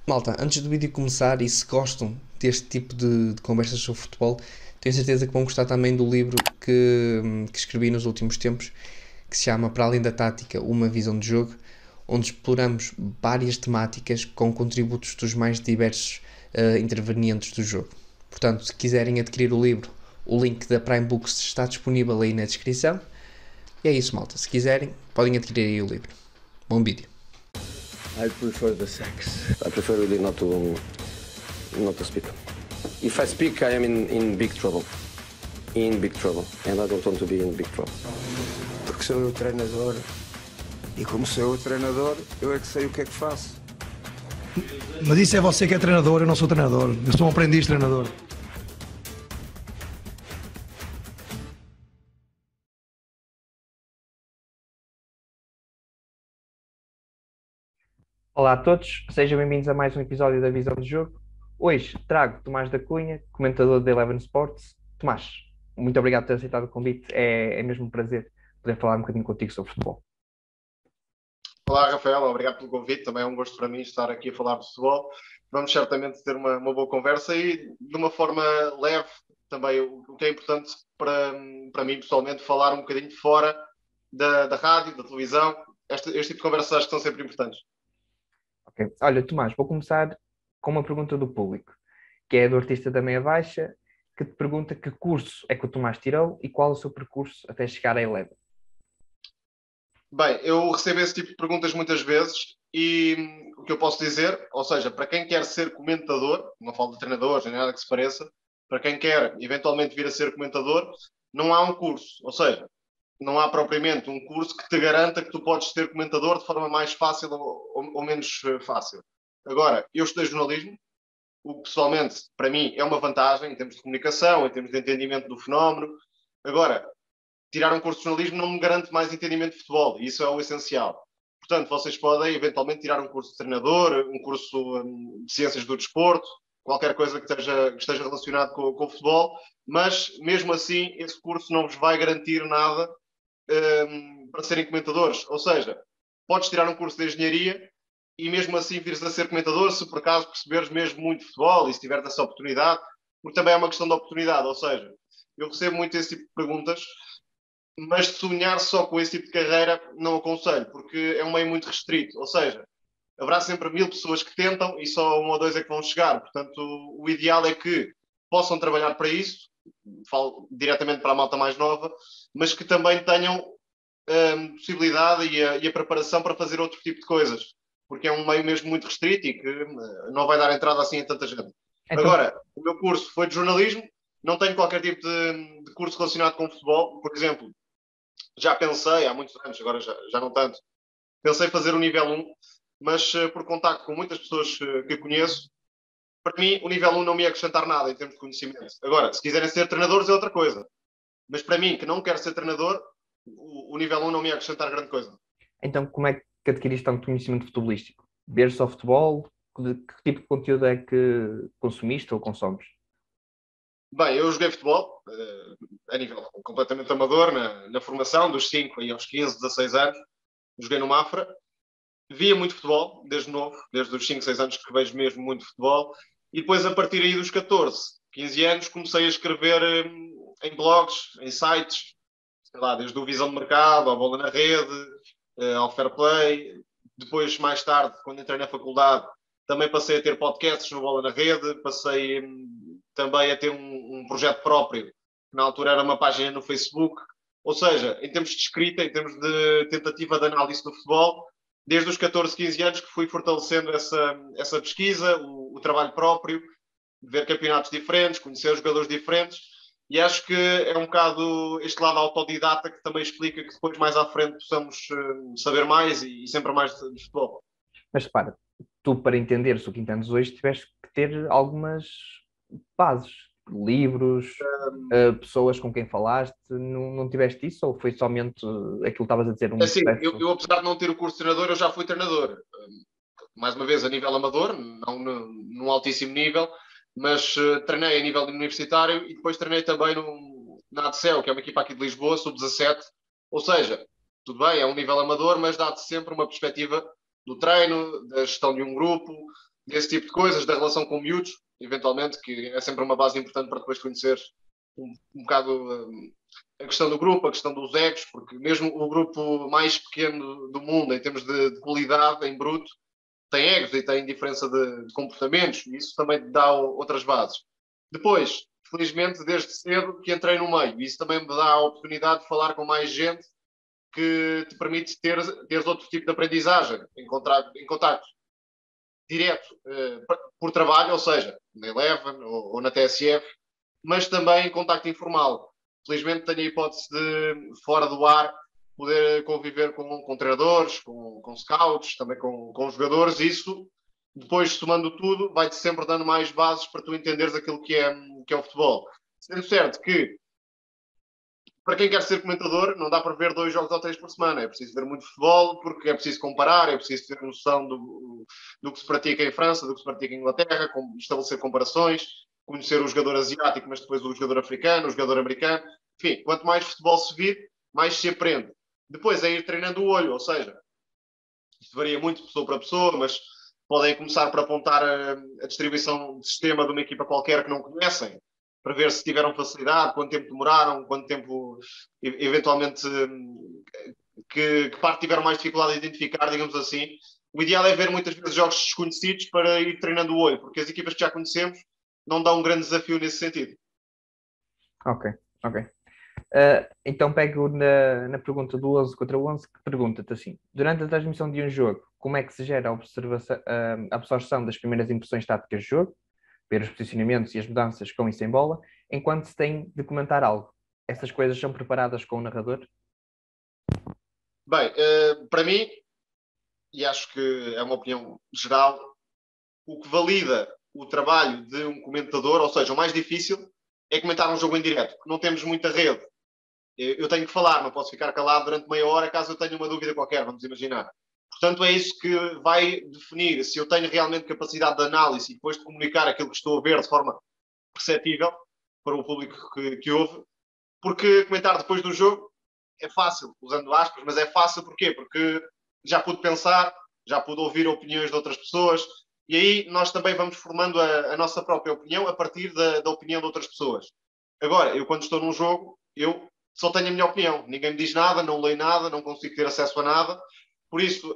Malta, antes do vídeo começar, e se gostam deste tipo de conversas sobre futebol, tenho certeza que vão gostar também do livro que escrevi nos últimos tempos, que se chama Para Além da Tática, uma visão de jogo, onde exploramos várias temáticas com contributos dos mais diversos intervenientes do jogo. Portanto, se quiserem adquirir o livro, o link da Prime Books está disponível aí na descrição. E é isso, malta. Se quiserem, podem adquirir aí o livro. Bom vídeo. I prefer the sex. I prefer really not to speak. If I speak, I am in big trouble. In big trouble. And I don't want to be in big trouble. Porque sou eu o treinador. E como sou eu o treinador, eu é que sei o que é que faço. Mas isso é você que é treinador, eu não sou treinador. Eu sou um aprendiz treinador. Olá a todos, sejam bem-vindos a mais um episódio da Visão de Jogo. Hoje trago Tomás da Cunha, comentador da Eleven Sports. Tomás, muito obrigado por ter aceitado o convite, é mesmo um prazer poder falar um bocadinho contigo sobre futebol. Olá, Rafael, obrigado pelo convite. Também é um gosto para mim estar aqui a falar de futebol. Vamos certamente ter uma boa conversa e de uma forma leve também, o que é importante para mim pessoalmente, falar um bocadinho de fora da rádio, da televisão. Este tipo de conversas acho que são sempre importantes. Ok. Olha, Tomás, vou começar com uma pergunta do público, que é do artista da Meia Baixa, que te pergunta que curso é que o Tomás tirou e qual o seu percurso até chegar à Eleven. Bem, eu recebo esse tipo de perguntas muitas vezes e o que eu posso dizer, ou seja, para quem quer ser comentador, não falo de treinadores, nem nada que se pareça, para quem quer eventualmente vir a ser comentador, não há um curso, ou seja, não há propriamente um curso que te garanta que tu podes ser comentador de forma mais fácil ou menos fácil. Agora, eu estudei jornalismo, o que pessoalmente, para mim, é uma vantagem em termos de comunicação, em termos de entendimento do fenómeno. Agora, tirar um curso de jornalismo não me garante mais entendimento de futebol, e isso é o essencial. Portanto, vocês podem eventualmente tirar um curso de treinador, um curso de ciências do desporto, qualquer coisa que esteja relacionado com o futebol, mas mesmo assim esse curso não vos vai garantir nada para serem comentadores. Ou seja, podes tirar um curso de engenharia e mesmo assim vires a ser comentador se por acaso perceberes mesmo muito futebol e se tiveres essa oportunidade, porque também é uma questão de oportunidade. Ou seja, eu recebo muito esse tipo de perguntas, mas sonhar só com esse tipo de carreira não aconselho, porque é um meio muito restrito. Ou seja, haverá sempre 1000 pessoas que tentam e só 1 ou 2 é que vão chegar. Portanto, o ideal é que possam trabalhar para isso, falo diretamente para a malta mais nova, mas que também tenham possibilidade e a preparação para fazer outro tipo de coisas, porque é um meio mesmo muito restrito e que não vai dar entrada assim a tanta gente. Então, Agora, o meu curso foi de jornalismo, não tenho qualquer tipo de curso relacionado com futebol. Por exemplo, já pensei há muitos anos, agora já não tanto, pensei fazer o nível 1, mas por contacto com muitas pessoas que conheço, para mim o nível 1 não me ia acrescentar nada em termos de conhecimento. Agora, se quiserem ser treinadores é outra coisa, mas para mim, que não quero ser treinador, o nível 1 não me ia acrescentar grande coisa. então, como é que adquiriste tanto conhecimento futebolístico? Ver só futebol? Que tipo de conteúdo é que consumiste ou consomes? Bem, eu joguei futebol a nível completamente amador, na formação, dos 5 aos 15, 16 anos. Joguei no Mafra. Via muito futebol, desde novo, desde os 5, 6 anos que vejo mesmo muito futebol. E depois, a partir aí dos 14, 15 anos, comecei a escrever em blogs, em sites, sei lá, desde o Visão de Mercado, ao Bola na Rede, ao Fair Play. Depois, mais tarde, quando entrei na faculdade, também passei a ter podcasts no Bola na Rede, passei também a ter um projeto próprio, que na altura era uma página no Facebook. Ou seja, em termos de escrita, em termos de tentativa de análise do futebol, desde os 14, 15 anos que fui fortalecendo essa pesquisa, o trabalho próprio, ver campeonatos diferentes, conhecer jogadores diferentes, e acho que é um bocado este lado autodidata que também explica que depois mais à frente possamos saber mais e sempre mais de futebol. Mas repara, tu para entenderes o que entendes hoje tiveste que ter algumas bases, livros, pessoas com quem falaste, não tiveste isso ou foi somente aquilo que estavas a dizer, um Assim, processo? eu apesar de não ter o curso de treinador, eu já fui treinador. Mais uma vez a nível amador, não num altíssimo nível, mas treinei a nível universitário e depois treinei também na ADCEL, que é uma equipa aqui de Lisboa, sub-17. Ou seja, tudo bem, é um nível amador, mas dá-te sempre uma perspectiva do treino, da gestão de um grupo, desse tipo de coisas, da relação com miúdos, eventualmente, que é sempre uma base importante para depois conhecer um bocado a questão do grupo, a questão dos egos, porque mesmo o grupo mais pequeno do mundo, em termos de qualidade, em bruto, tem egos e tem diferença de comportamentos, e isso também dá outras bases. Depois, felizmente, desde cedo que entrei no meio, e isso também me dá a oportunidade de falar com mais gente que te permite teres outro tipo de aprendizagem, em contacto direto por trabalho, ou seja, na Eleven ou na TSF, mas também em contacto informal. Felizmente tenho a hipótese de, fora do ar, poder conviver com treinadores, com scouts, também com jogadores. Isso, depois somando tudo, vai-te sempre dando mais bases para tu entenderes aquilo que é o futebol. Sendo certo que, para quem quer ser comentador, não dá para ver 2 jogos ou 3 por semana. É preciso ver muito futebol, porque é preciso comparar, é preciso ter noção do que se pratica em França, do que se pratica em Inglaterra, estabelecer comparações, conhecer o jogador asiático, mas depois o jogador africano, o jogador americano. Enfim, quanto mais futebol se vir, mais se aprende. Depois é ir treinando o olho, ou seja, isto varia muito de pessoa para pessoa, mas podem começar por apontar a distribuição de sistema de uma equipa qualquer que não conhecem, para ver se tiveram facilidade, quanto tempo demoraram, quanto tempo, eventualmente, que parte tiveram mais dificuldade de identificar, digamos assim. O ideal é ver muitas vezes jogos desconhecidos para ir treinando o olho, porque as equipas que já conhecemos não dão um grande desafio nesse sentido. Ok. Então pego na pergunta do 11 contra 11, que pergunta-te assim: durante a transmissão de um jogo, como é que se gera a absorção das primeiras impressões táticas do jogo, ver os posicionamentos e as mudanças com e sem bola, enquanto se tem de comentar algo? Essas coisas são preparadas com o narrador? Bem, para mim, e acho que é uma opinião geral, o que valida o trabalho de um comentador, ou seja, o mais difícil, é comentar um jogo em direto, porque não temos muita rede. Eu tenho que falar, não posso ficar calado durante meia hora caso eu tenha uma dúvida qualquer, vamos imaginar. Portanto, é isso que vai definir se eu tenho realmente capacidade de análise e depois de comunicar aquilo que estou a ver de forma perceptível para o público que ouve. Porque comentar depois do jogo é fácil, usando aspas, mas é fácil porquê? Porque já pude pensar, já pude ouvir opiniões de outras pessoas e aí nós também vamos formando a nossa própria opinião a partir da opinião de outras pessoas. Agora, eu quando estou num jogo, eu só tenho a minha opinião. Ninguém me diz nada, não leio nada, não consigo ter acesso a nada. Por isso,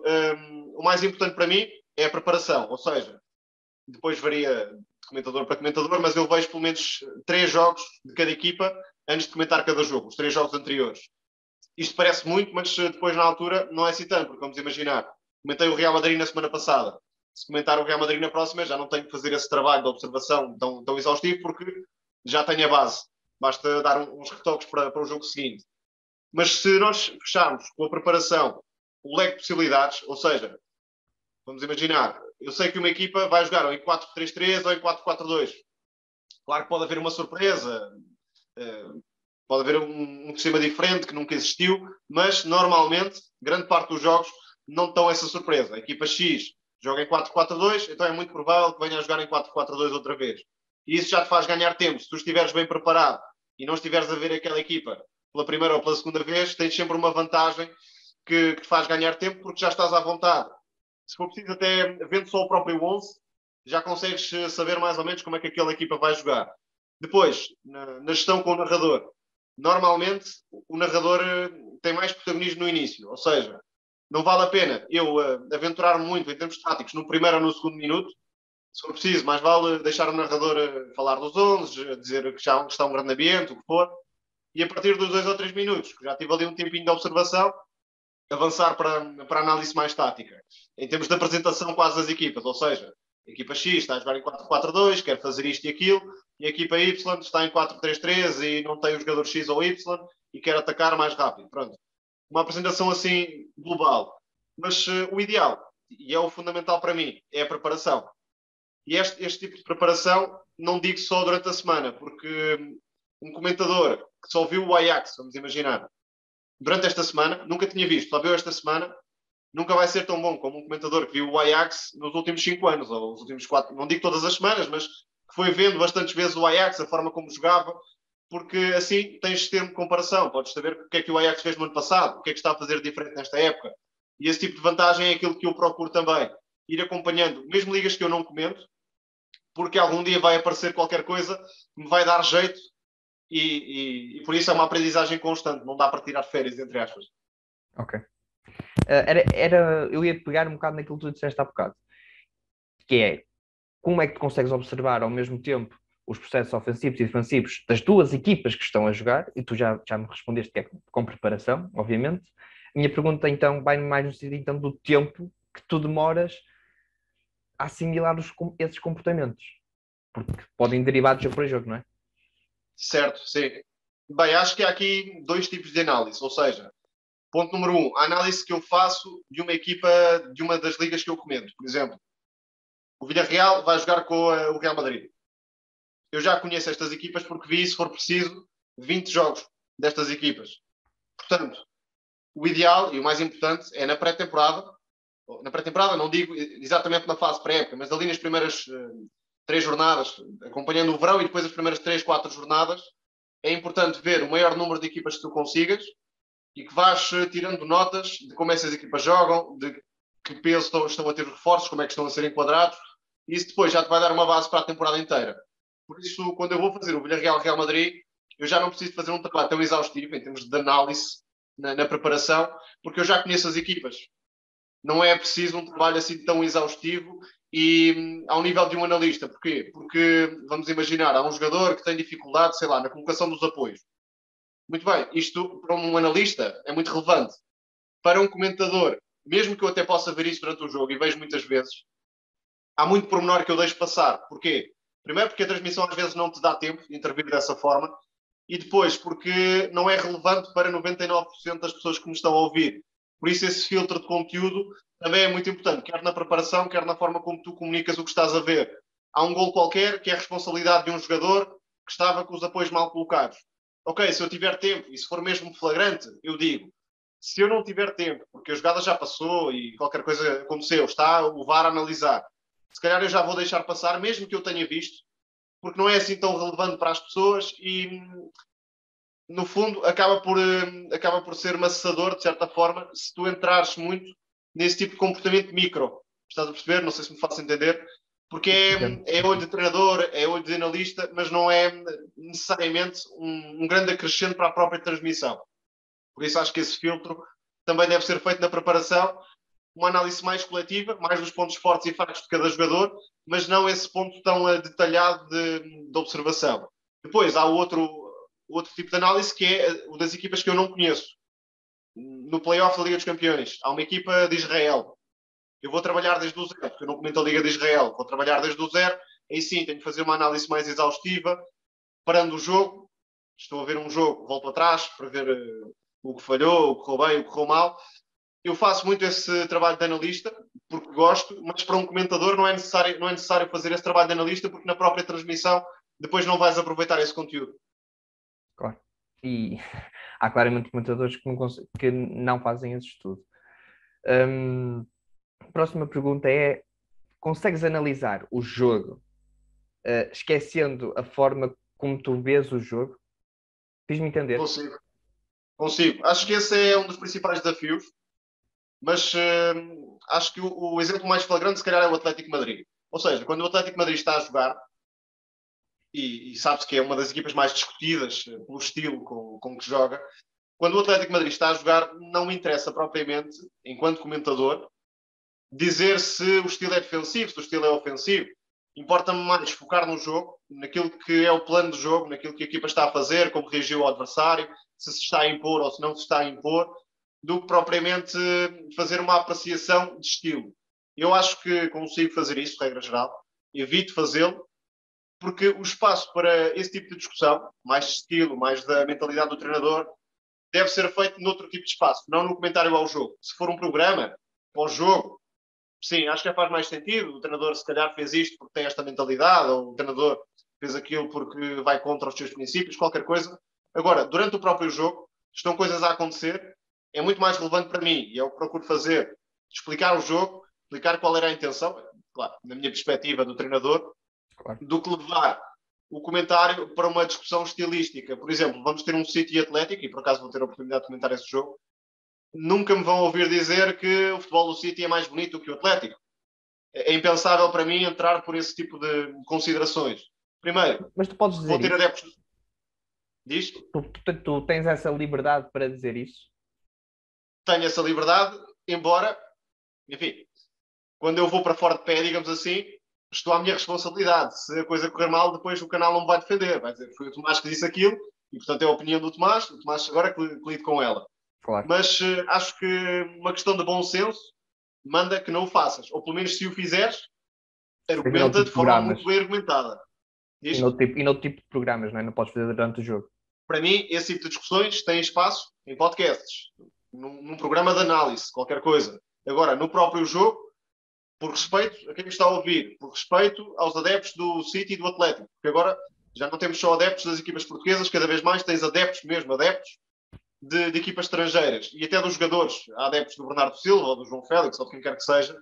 o mais importante para mim é a preparação. Ou seja, depois varia de comentador para comentador, mas eu vejo pelo menos 3 jogos de cada equipa antes de comentar cada jogo, os 3 jogos anteriores. Isto parece muito, mas depois na altura não é assim tanto, porque vamos imaginar, comentei o Real Madrid na semana passada. Se comentar o Real Madrid na próxima, já não tenho que fazer esse trabalho de observação tão exaustivo, porque já tenho a base. Basta dar uns retoques para o jogo seguinte. Mas se nós fecharmos com a preparação o leque de possibilidades, ou seja, vamos imaginar, eu sei que uma equipa vai jogar ou em 4-3-3 ou em 4-4-2. Claro que pode haver uma surpresa, pode haver um sistema diferente que nunca existiu, mas normalmente, grande parte dos jogos não estão essa surpresa. A equipa X joga em 4-4-2, então é muito provável que venha a jogar em 4-4-2 outra vez. E isso já te faz ganhar tempo. Se tu estiveres bem preparado e não estiveres a ver aquela equipa pela primeira ou pela segunda vez, tens sempre uma vantagem que te faz ganhar tempo porque já estás à vontade. Se for preciso, até vendo só o próprio 11, já consegues saber mais ou menos como é que aquela equipa vai jogar. Depois, na gestão com o narrador, normalmente o narrador tem mais protagonismo no início, ou seja, não vale a pena eu aventurar muito em termos táticos no primeiro ou no segundo minuto. Se for preciso, mais vale deixar o narrador falar dos 11, dizer que já está um grande ambiente, o que for, e a partir dos 2 ou 3 minutos, que já tive ali um tempinho de observação, avançar para a análise mais tática. Em termos de apresentação quase das equipas, ou seja, a equipa X está a jogar em 4-4-2, quer fazer isto e aquilo, e a equipa Y está em 4-3-3 e não tem o jogador X ou Y e quer atacar mais rápido. Pronto. Uma apresentação assim global. Mas o ideal, e é o fundamental para mim, é a preparação. E este tipo de preparação não digo só durante a semana, porque um comentador que só viu o Ajax, vamos imaginar, durante esta semana, nunca tinha visto, só viu esta semana, nunca vai ser tão bom como um comentador que viu o Ajax nos últimos 5 anos, ou os últimos 4, não digo todas as semanas, mas que foi vendo bastantes vezes o Ajax, a forma como jogava, porque assim tens termo de comparação, podes saber o que é que o Ajax fez no ano passado, o que é que está a fazer diferente nesta época. E esse tipo de vantagem é aquilo que eu procuro também. ir acompanhando, mesmo ligas que eu não comento, porque algum dia vai aparecer qualquer coisa que me vai dar jeito e por isso é uma aprendizagem constante, não dá para tirar férias, entre aspas. Ok. Eu ia pegar um bocado naquilo que tu disseste há bocado, que é como é que tu consegues observar ao mesmo tempo os processos ofensivos e defensivos das duas equipas que estão a jogar, e tu já me respondeste que é com preparação, obviamente. A minha pergunta então vai mais no sentido então, do tempo que tu demoras a assimilar esses comportamentos, porque podem derivar de jogo para jogo, não é? Certo, sim. Bem, acho que há aqui 2 tipos de análise, ou seja, ponto número 1, a análise que eu faço de uma equipa, de uma das ligas que eu comento. Por exemplo, o Villarreal vai jogar com o Real Madrid. Eu já conheço estas equipas porque vi, se for preciso, 20 jogos destas equipas. Portanto, o ideal e o mais importante é na pré-temporada, não digo exatamente na fase pré-época, mas ali nas primeiras 3 jornadas, acompanhando o verão e depois as primeiras 3, 4 jornadas, é importante ver o maior número de equipas que tu consigas e que vás tirando notas de como essas equipas jogam, de que peso estão a ter os reforços, como é que estão a ser enquadrados, e isso depois já te vai dar uma base para a temporada inteira. Por isso, quando eu vou fazer o Villarreal-Real Madrid, eu já não preciso fazer um trabalho tão exaustivo em termos de análise na preparação, porque eu já conheço as equipas. Não é preciso um trabalho assim tão exaustivo e ao nível de um analista. Porquê? Porque, vamos imaginar, há um jogador que tem dificuldade, sei lá, na colocação dos apoios. Muito bem, isto para um analista é muito relevante. Para um comentador, mesmo que eu até possa ver isso durante o jogo, e vejo muitas vezes, há muito pormenor que eu deixo passar. Porquê? Primeiro porque a transmissão às vezes não te dá tempo de intervir dessa forma, e depois porque não é relevante para 99% das pessoas que me estão a ouvir. Por isso esse filtro de conteúdo também é muito importante, quer na preparação, quer na forma como tu comunicas o que estás a ver. Há um gol qualquer que é a responsabilidade de um jogador que estava com os apoios mal colocados. Ok, se eu tiver tempo e se for mesmo flagrante, eu digo. Se eu não tiver tempo, porque a jogada já passou e qualquer coisa aconteceu, está o VAR a analisar, se calhar eu já vou deixar passar, mesmo que eu tenha visto, porque não é assim tão relevante para as pessoas e, no fundo, acaba por ser maçador, de certa forma, se tu entrares muito nesse tipo de comportamento micro. Estás a perceber? Não sei se me faço entender. Porque é olho de treinador, é olho de analista, mas não é necessariamente um grande acrescente para a própria transmissão. Por isso acho que esse filtro também deve ser feito na preparação, uma análise mais coletiva, mais dos pontos fortes e fracos de cada jogador, mas não esse ponto tão detalhado de observação. Depois há o outro tipo de análise que é o das equipas que eu não conheço. No play-off da Liga dos Campeões, há uma equipa de Israel. Eu vou trabalhar desde o zero, porque eu não comento a Liga de Israel. Vou trabalhar desde o zero, aí sim tenho que fazer uma análise mais exaustiva, parando o jogo. Estou a ver um jogo, volto atrás para ver o que falhou, o que correu bem, o que correu mal. Eu faço muito esse trabalho de analista, porque gosto, mas para um comentador não é necessário fazer esse trabalho de analista, porque na própria transmissão depois não vais aproveitar esse conteúdo. Claro. E há claramente comentadores que não fazem esse estudo. A próxima pergunta é: consegues analisar o jogo esquecendo a forma como tu vês o jogo? Fiz-me entender? Consigo. Acho que esse é um dos principais desafios, mas acho que o exemplo mais flagrante se calhar é o Atlético de Madrid. Ou seja, quando o Atlético de Madrid está a jogar, e sabe-se que é uma das equipas mais discutidas pelo estilo com que joga, quando o Atlético de Madrid está a jogar, não me interessa propriamente, enquanto comentador, dizer se o estilo é defensivo, se o estilo é ofensivo. Importa-me mais focar no jogo, naquilo que é o plano de jogo, naquilo que a equipa está a fazer, como reagiu ao adversário, se está a impor ou se não se está a impor, do que propriamente fazer uma apreciação de estilo. Eu acho que consigo fazer isso, regra geral, evito fazê-lo, porque o espaço para esse tipo de discussão, mais de estilo, mais da mentalidade do treinador, deve ser feito noutro tipo de espaço, não no comentário ao jogo. Se for um programa, pós-jogo, sim, acho que faz mais sentido. O treinador se calhar fez isto porque tem esta mentalidade, ou o treinador fez aquilo porque vai contra os seus princípios, qualquer coisa. Agora, durante o próprio jogo, estão coisas a acontecer, é muito mais relevante para mim, e é o que procuro fazer, explicar o jogo, explicar qual era a intenção, claro, na minha perspectiva do treinador, claro, do que levar o comentário para uma discussão estilística. Por exemplo, vamos ter um City Atlético, e por acaso vou ter a oportunidade de comentar esse jogo. Nunca me vão ouvir dizer que o futebol do City é mais bonito do que o Atlético. É impensável para mim entrar por esse tipo de considerações. Primeiro, Mas tu podes dizer vou ter isso? adeptos. Diz? Tu tens essa liberdade para dizer isso? Tenho essa liberdade, embora, enfim, quando eu vou para fora de pé, digamos assim, estou à minha responsabilidade. Se a coisa correr mal, depois o canal não me vai defender. Vai dizer que foi o Tomás que disse aquilo, e portanto é a opinião do Tomás. O Tomás agora que lide com ela. Claro. Mas acho que uma questão de bom senso manda que não o faças. Ou pelo menos se o fizeres, argumenta de forma muito bem argumentada. E noutro tipo de programas, não é? Não podes fazer durante o jogo. Para mim, esse tipo de discussões tem espaço em podcasts, num programa de análise, qualquer coisa. Agora, no próprio jogo, por respeito a quem está a ouvir, por respeito aos adeptos do City e do Atlético, porque agora já não temos só adeptos das equipas portuguesas, cada vez mais tens adeptos mesmo, adeptos de equipas estrangeiras e até dos jogadores. Há adeptos do Bernardo Silva, ou do João Félix, ou de quem quer que seja,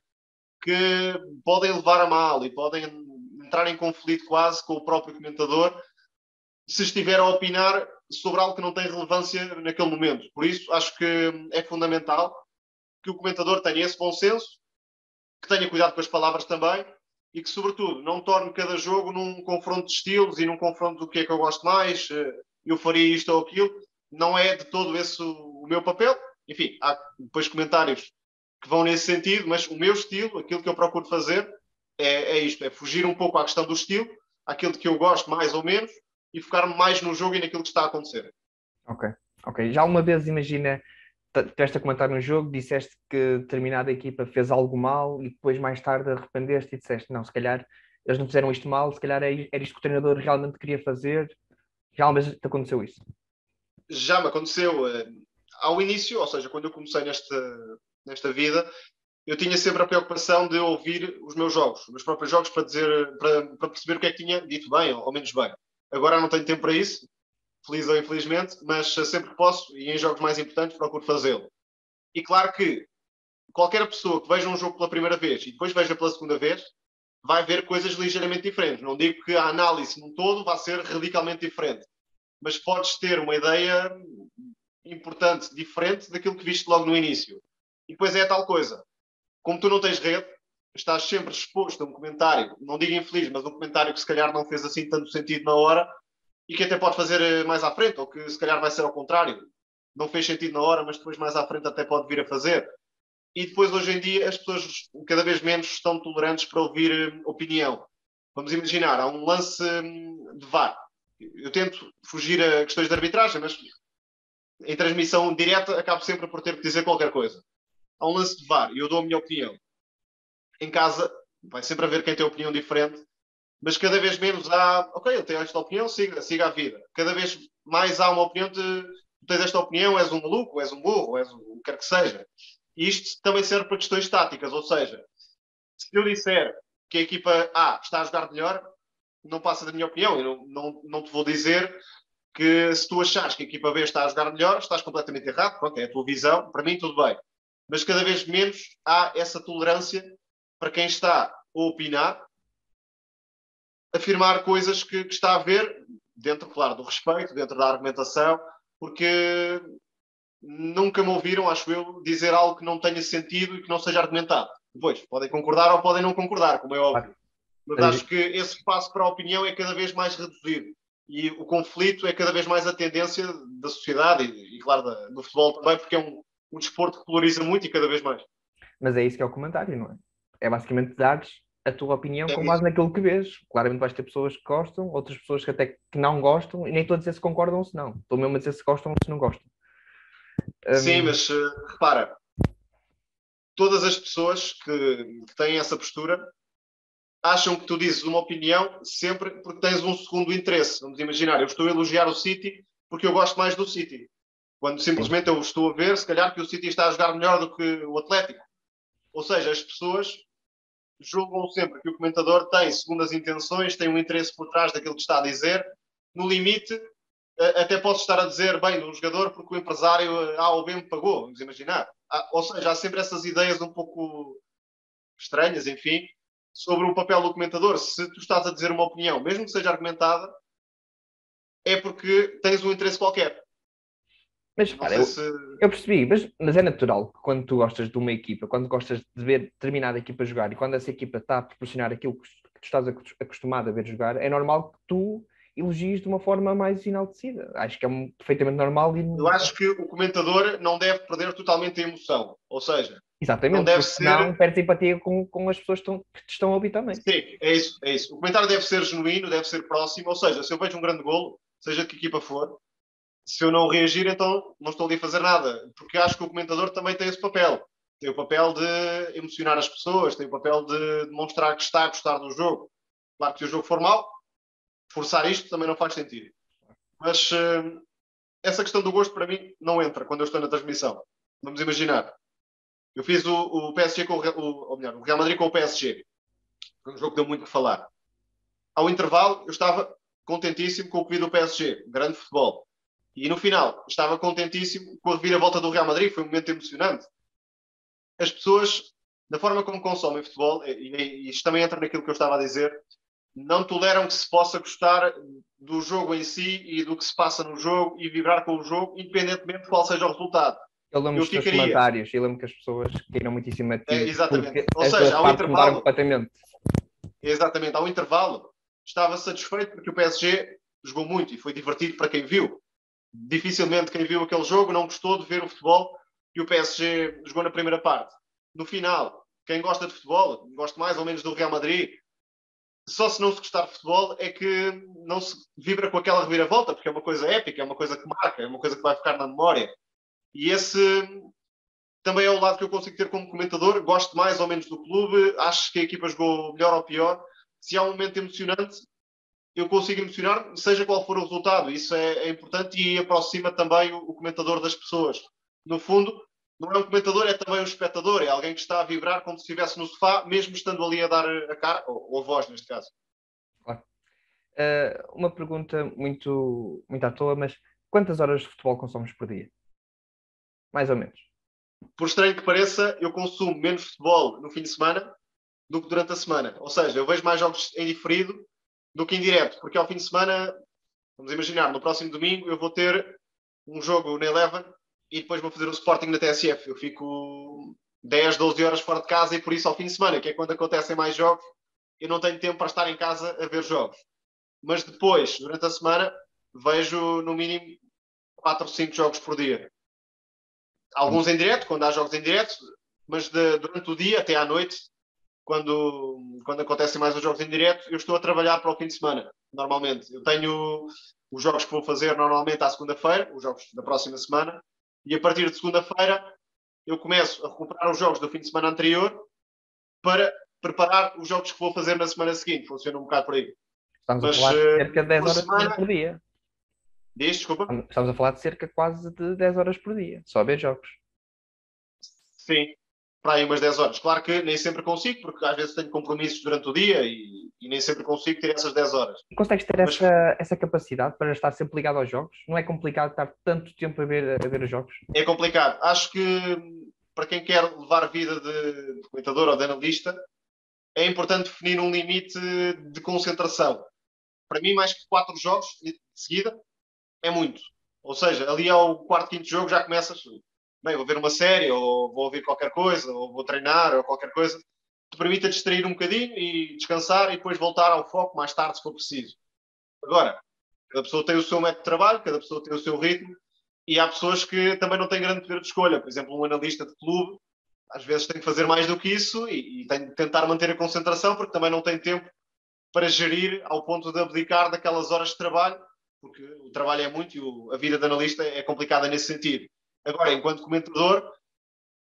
que podem levar a mal e podem entrar em conflito quase com o próprio comentador se estiver a opinar sobre algo que não tem relevância naquele momento. Por isso, acho que é fundamental que o comentador tenha esse bom senso, que tenha cuidado com as palavras também e que, sobretudo, não torne cada jogo num confronto de estilos e num confronto do que é que eu gosto mais, eu faria isto ou aquilo. Não é de todo esse o meu papel. Enfim, há depois comentários que vão nesse sentido, mas o meu estilo, aquilo que eu procuro fazer, é isto, é fugir um pouco à questão do estilo, àquilo que eu gosto mais ou menos, e focar-me mais no jogo e naquilo que está a acontecer. Ok. Já uma vez, imagina, estiveste a comentar no jogo, disseste que determinada equipa fez algo mal e depois mais tarde arrependeste e disseste, não, se calhar eles não fizeram isto mal, se calhar era isto que o treinador realmente queria fazer. Já uma vez te aconteceu isso? Já me aconteceu ao início, ou seja, quando eu comecei nesta vida, eu tinha sempre a preocupação de ouvir os meus jogos, os meus próprios jogos, para perceber o que é que tinha dito bem ou menos bem. Agora não tenho tempo para isso, feliz ou infelizmente, mas sempre que posso, e em jogos mais importantes, procuro fazê-lo. E claro que qualquer pessoa que veja um jogo pela primeira vez e depois veja pela segunda vez, vai ver coisas ligeiramente diferentes. Não digo que a análise num todo vá ser radicalmente diferente, mas podes ter uma ideia importante, diferente daquilo que viste logo no início. E depois é a tal coisa. Como tu não tens rede, estás sempre exposto a um comentário, não digo infeliz, mas um comentário que se calhar não fez assim tanto sentido na hora e que até pode fazer mais à frente, ou que se calhar vai ser ao contrário. Não fez sentido na hora, mas depois mais à frente até pode vir a fazer. E depois, hoje em dia, as pessoas cada vez menos estão tolerantes para ouvir opinião. Vamos imaginar, há um lance de VAR. Eu tento fugir a questões de arbitragem, mas em transmissão direta acabo sempre por ter que dizer qualquer coisa. Há um lance de VAR e eu dou a minha opinião. Em casa, vai sempre haver quem tem opinião diferente, mas cada vez menos há, ok, eu tenho esta opinião, siga a vida. Cada vez mais há uma opinião de, tu tens esta opinião, és um maluco, és um burro, és o que quer que seja. E isto também serve para questões táticas, ou seja, se eu disser que a equipa A está a jogar melhor, não passa da minha opinião. Eu não te vou dizer que se tu achares que a equipa B está a jogar melhor, estás completamente errado. Pronto, é a tua visão. Para mim, tudo bem. Mas cada vez menos há essa tolerância para quem está a opinar, afirmar coisas que está a ver, dentro, claro, do respeito, dentro da argumentação, porque nunca me ouviram, acho eu, dizer algo que não tenha sentido e que não seja argumentado. Depois, podem concordar ou podem não concordar, como é óbvio. Mas acho que esse espaço para a opinião é cada vez mais reduzido. E o conflito é cada vez mais a tendência da sociedade e claro, do futebol também, porque é um desporto que polariza muito e cada vez mais. Mas é isso que é o comentário, não é? É basicamente dares a tua opinião É com isso. base naquilo que vês. Claramente vais ter pessoas que gostam, outras pessoas que até que não gostam, e nem estou a dizer se concordam ou se não. Estou mesmo a dizer se gostam ou se não gostam. Sim, mas repara, todas as pessoas que têm essa postura acham que tu dizes uma opinião sempre porque tens um segundo interesse. Vamos imaginar, eu estou a elogiar o City porque eu gosto mais do City. Quando simplesmente eu estou a ver, se calhar, que o City está a jogar melhor do que o Atlético. Ou seja, as pessoas julgam sempre que o comentador tem segundas intenções, tem um interesse por trás daquilo que está a dizer. No limite, até posso estar a dizer bem do jogador porque o empresário A ou B me pagou, vamos imaginar. Ou seja, há sempre essas ideias um pouco estranhas, enfim, sobre o papel do comentador. Se tu estás a dizer uma opinião, mesmo que seja argumentada, é porque tens um interesse qualquer. Mas Não repara, sei se. eu percebi, mas é natural que quando tu gostas de uma equipa, quando gostas de ver determinada equipa jogar e quando essa equipa está a proporcionar aquilo que tu estás acostumado a ver jogar, é normal que tu elogies de uma forma mais enaltecida. Acho que é perfeitamente normal e Eu acho que o comentador não deve perder totalmente a emoção. Ou seja, não exatamente, deve porque senão ser. perdes empatia com as pessoas que te estão a ouvir também. Sim, é isso, é isso. O comentário deve ser genuíno, deve ser próximo. Ou seja, se eu vejo um grande golo, seja de que equipa for, se eu não reagir, então não estou ali a fazer nada. Porque acho que o comentador também tem esse papel. Tem o papel de emocionar as pessoas, tem o papel de demonstrar que está a gostar do jogo. Claro que se o jogo for mau, forçar isto também não faz sentido. Mas essa questão do gosto para mim não entra quando eu estou na transmissão. Vamos imaginar. Eu fiz o PSG com ou melhor, o Real Madrid com o PSG. Foi um jogo que deu muito o que falar. Ao intervalo, eu estava contentíssimo com o que vi do PSG. Grande futebol. E no final, estava contentíssimo com a reviravolta do Real Madrid. Foi um momento emocionante. As pessoas, da forma como consomem futebol, e isto também entra naquilo que eu estava a dizer, não toleram que se possa gostar do jogo em si e do que se passa no jogo e vibrar com o jogo, independentemente de qual seja o resultado. Eu lembro Eu dos teus ficaria. comentários, eu lembro que as pessoas caíram muito em cima de ti, Exatamente. porque Ou as seja, duas ao partes mudaram intervalo, completamente. exatamente, ao intervalo, estava satisfeito porque o PSG jogou muito e foi divertido para quem viu. Dificilmente quem viu aquele jogo não gostou de ver o futebol que o PSG jogou na primeira parte. No final, quem gosta de futebol, gosta mais ou menos do Real Madrid, só se não se gostar de futebol é que não se vibra com aquela reviravolta, porque é uma coisa épica, é uma coisa que marca, é uma coisa que vai ficar na memória. E esse também é o lado que eu consigo ter como comentador. Gosto mais ou menos do clube, acho que a equipa jogou melhor ou pior. Se há um momento emocionante, eu consigo emocionar, seja qual for o resultado. Isso é importante e aproxima também o comentador das pessoas. No fundo, não é um comentador, é também um espectador, é alguém que está a vibrar como se estivesse no sofá, mesmo estando ali a dar a cara, ou a voz neste caso. Claro. Uma pergunta muito à toa, mas quantas horas de futebol consomes por dia? Mais ou menos. Por estranho que pareça, eu consumo menos futebol no fim de semana do que durante a semana. Ou seja, eu vejo mais jogos em diferido do que em direto, porque ao fim de semana, vamos imaginar, no próximo domingo eu vou ter um jogo na Eleven e depois vou fazer o Sporting na TSF. Eu fico 10, 12 horas fora de casa e por isso ao fim de semana, que é quando acontecem mais jogos, eu não tenho tempo para estar em casa a ver jogos. Mas depois, durante a semana, vejo no mínimo 4 ou 5 jogos por dia. Alguns em direto, quando há jogos em direto, mas durante o dia até à noite, quando acontecem mais os jogos em direto, eu estou a trabalhar para o fim de semana, normalmente. Eu tenho os jogos que vou fazer normalmente à segunda-feira, os jogos da próxima semana, e a partir de segunda-feira eu começo a recuperar os jogos do fim de semana anterior para preparar os jogos que vou fazer na semana seguinte. Funciona um bocado por aí. Estamos Mas a falar de cerca de 10 por horas semana... por dia. Desculpa? Estamos a falar de cerca quase de 10 horas por dia, só a ver jogos. Sim, para aí umas 10 horas. Claro que nem sempre consigo, porque às vezes tenho compromissos durante o dia e nem sempre consigo ter essas 10 horas. Consegues ter Mas essa capacidade para estar sempre ligado aos jogos? Não é complicado estar tanto tempo a ver os jogos? é complicado. Acho que para quem quer levar vida de comentador ou de analista, é importante definir um limite de concentração. Para mim, mais que 4 jogos de seguida é muito. Ou seja, ali ao quarto, quinto jogo já começas, bem, vou ver uma série, ou vou ouvir qualquer coisa, ou vou treinar, ou qualquer coisa, que te permita distrair um bocadinho e descansar e depois voltar ao foco mais tarde, se for preciso. Agora, cada pessoa tem o seu método de trabalho, cada pessoa tem o seu ritmo, e há pessoas que também não têm grande poder de escolha. Por exemplo, um analista de clube, às vezes tem que fazer mais do que isso e tem de tentar manter a concentração, porque também não tem tempo para gerir ao ponto de abdicar daquelas horas de trabalho, porque o trabalho é muito e a vida de analista é complicada nesse sentido. Agora, enquanto comentador,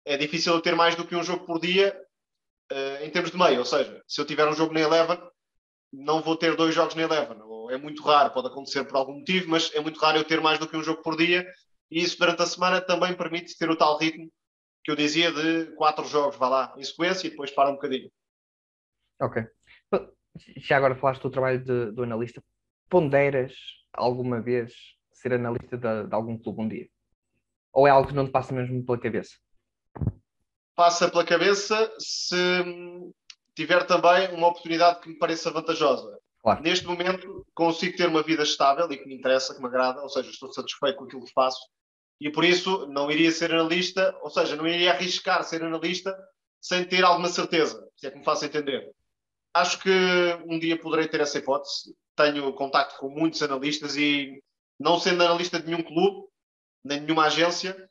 é difícil eu ter mais do que um jogo por dia em termos de meio. Ou seja, se eu tiver um jogo na Eleven, não vou ter 2 jogos na Eleven. Ou é muito raro, pode acontecer por algum motivo, mas é muito raro eu ter mais do que um jogo por dia. E isso durante a semana também permite ter o tal ritmo que eu dizia de 4 jogos, vá lá, em sequência e depois para um bocadinho. Ok. Já agora falaste do trabalho do analista. Ponderas alguma vez ser analista de algum clube um dia? Ou é algo que não te passa mesmo pela cabeça? Passa pela cabeça se tiver também uma oportunidade que me pareça vantajosa. Claro. Neste momento consigo ter uma vida estável e que me interessa, que me agrada, ou seja, estou satisfeito com aquilo que faço e por isso não iria ser analista, ou seja, não iria arriscar ser analista sem ter alguma certeza, se é que me faço entender. Acho que um dia poderei ter essa hipótese. Tenho contacto com muitos analistas e, não sendo analista de nenhum clube, nem de nenhuma agência,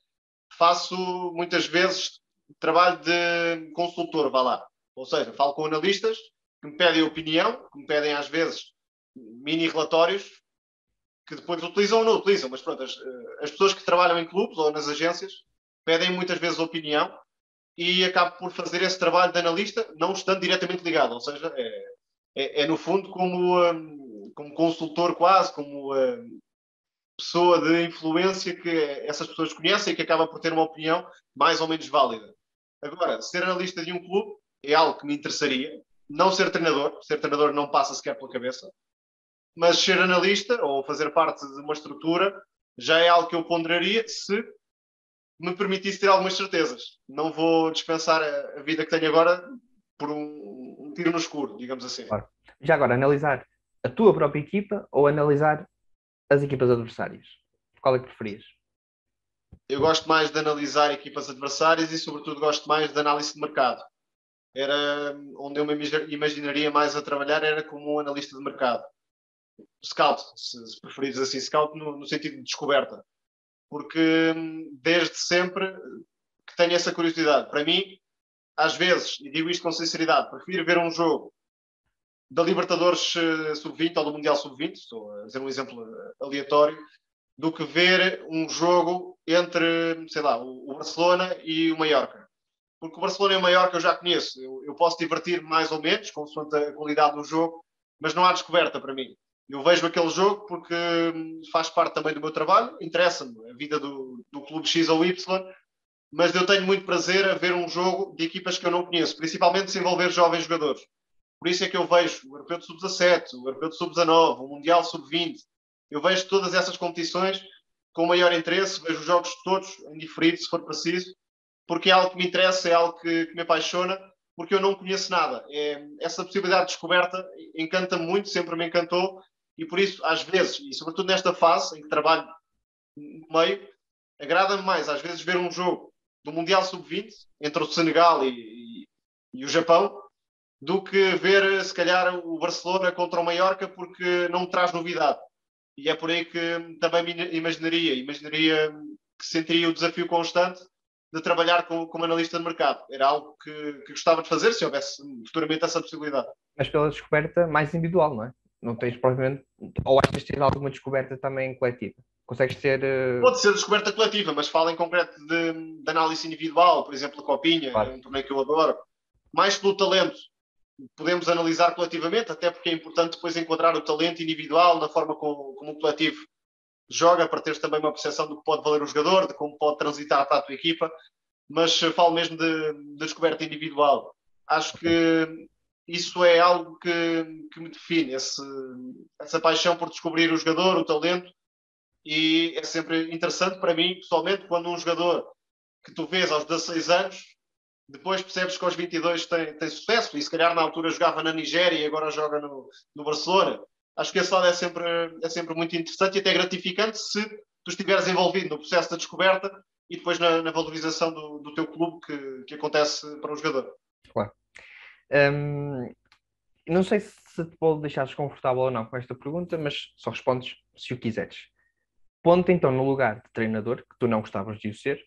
faço muitas vezes trabalho de consultor, vá lá. Ou seja, falo com analistas que me pedem opinião, que me pedem às vezes mini relatórios, que depois utilizam ou não utilizam, mas pronto, as pessoas que trabalham em clubes ou nas agências pedem muitas vezes opinião e acabo por fazer esse trabalho de analista, não estando diretamente ligado, ou seja, no fundo como consultor quase, como pessoa de influência que essas pessoas conhecem e que acaba por ter uma opinião mais ou menos válida. Agora, ser analista de um clube é algo que me interessaria, não ser treinador não passa sequer pela cabeça, mas ser analista ou fazer parte de uma estrutura já é algo que eu ponderaria se me permitisse ter algumas certezas. Não vou dispensar a vida que tenho agora por um tiro no escuro, digamos assim. Claro. Já agora, analisar a tua própria equipa ou analisar as equipas adversárias? Qual é que preferias? Eu gosto mais de analisar equipas adversárias e, sobretudo, gosto mais de análise de mercado. Era onde eu me imaginaria mais a trabalhar, era como um analista de mercado. Scout, se preferires assim, scout no sentido de descoberta. Porque desde sempre que tenho essa curiosidade. Para mim, às vezes, e digo isto com sinceridade, prefiro ver um jogo da Libertadores Sub-20 ou do Mundial Sub-20, estou a dizer um exemplo aleatório, do que ver um jogo entre, sei lá, o Barcelona e o Mallorca. Porque o Barcelona e o Mallorca eu já conheço. Eu posso divertir mais ou menos, consoante a qualidade do jogo, mas não há descoberta para mim. Eu vejo aquele jogo porque faz parte também do meu trabalho, interessa-me a vida do clube X ou Y, mas eu tenho muito prazer a ver um jogo de equipas que eu não conheço, principalmente se envolver jovens jogadores. Por isso é que eu vejo o Europeu de Sub-17, o Europeu de Sub-19, o Mundial Sub-20. Eu vejo todas essas competições com maior interesse, vejo os jogos todos em diferido, se for preciso, porque é algo que me interessa, é algo que me apaixona, porque eu não conheço nada. Essa possibilidade de descoberta encanta-me muito, sempre me encantou, e por isso, às vezes, e sobretudo nesta fase em que trabalho no meio, agrada-me mais, às vezes, ver um jogo do Mundial Sub-20, entre o Senegal e o Japão, do que ver, se calhar, o Barcelona contra o Mallorca, porque não me traz novidade. E é por aí que também me imaginaria que sentiria o desafio constante de trabalhar como analista de mercado. Era algo que gostava de fazer, se houvesse futuramente essa possibilidade. Mas pela descoberta mais individual, não é? Não tens propriamente... Ou achas que tens alguma descoberta também coletiva? Consegues ter... Pode ser descoberta coletiva, mas falo em concreto de análise individual, por exemplo, a Copinha, claro. É um torneio que eu adoro. Mais pelo talento. Podemos analisar coletivamente, até porque é importante depois enquadrar o talento individual na forma como o coletivo joga, para teres também uma percepção do que pode valer o jogador, de como pode transitar para a tua equipa, mas falo mesmo de descoberta individual. Acho que isso é algo que me define, essa paixão por descobrir o jogador, o talento, e é sempre interessante para mim, pessoalmente, quando um jogador que tu vês aos 16 anos, depois percebes que aos 22 tem sucesso, e se calhar na altura jogava na Nigéria e agora joga no Barcelona. Acho que esse lado é sempre muito interessante e até gratificante se tu estiveres envolvido no processo da descoberta e depois na valorização do teu clube que acontece para o jogador. Claro. Não sei se te vou deixar desconfortável ou não com esta pergunta, mas só respondes se o quiseres. Ponto então no lugar de treinador, que tu não gostavas de o ser.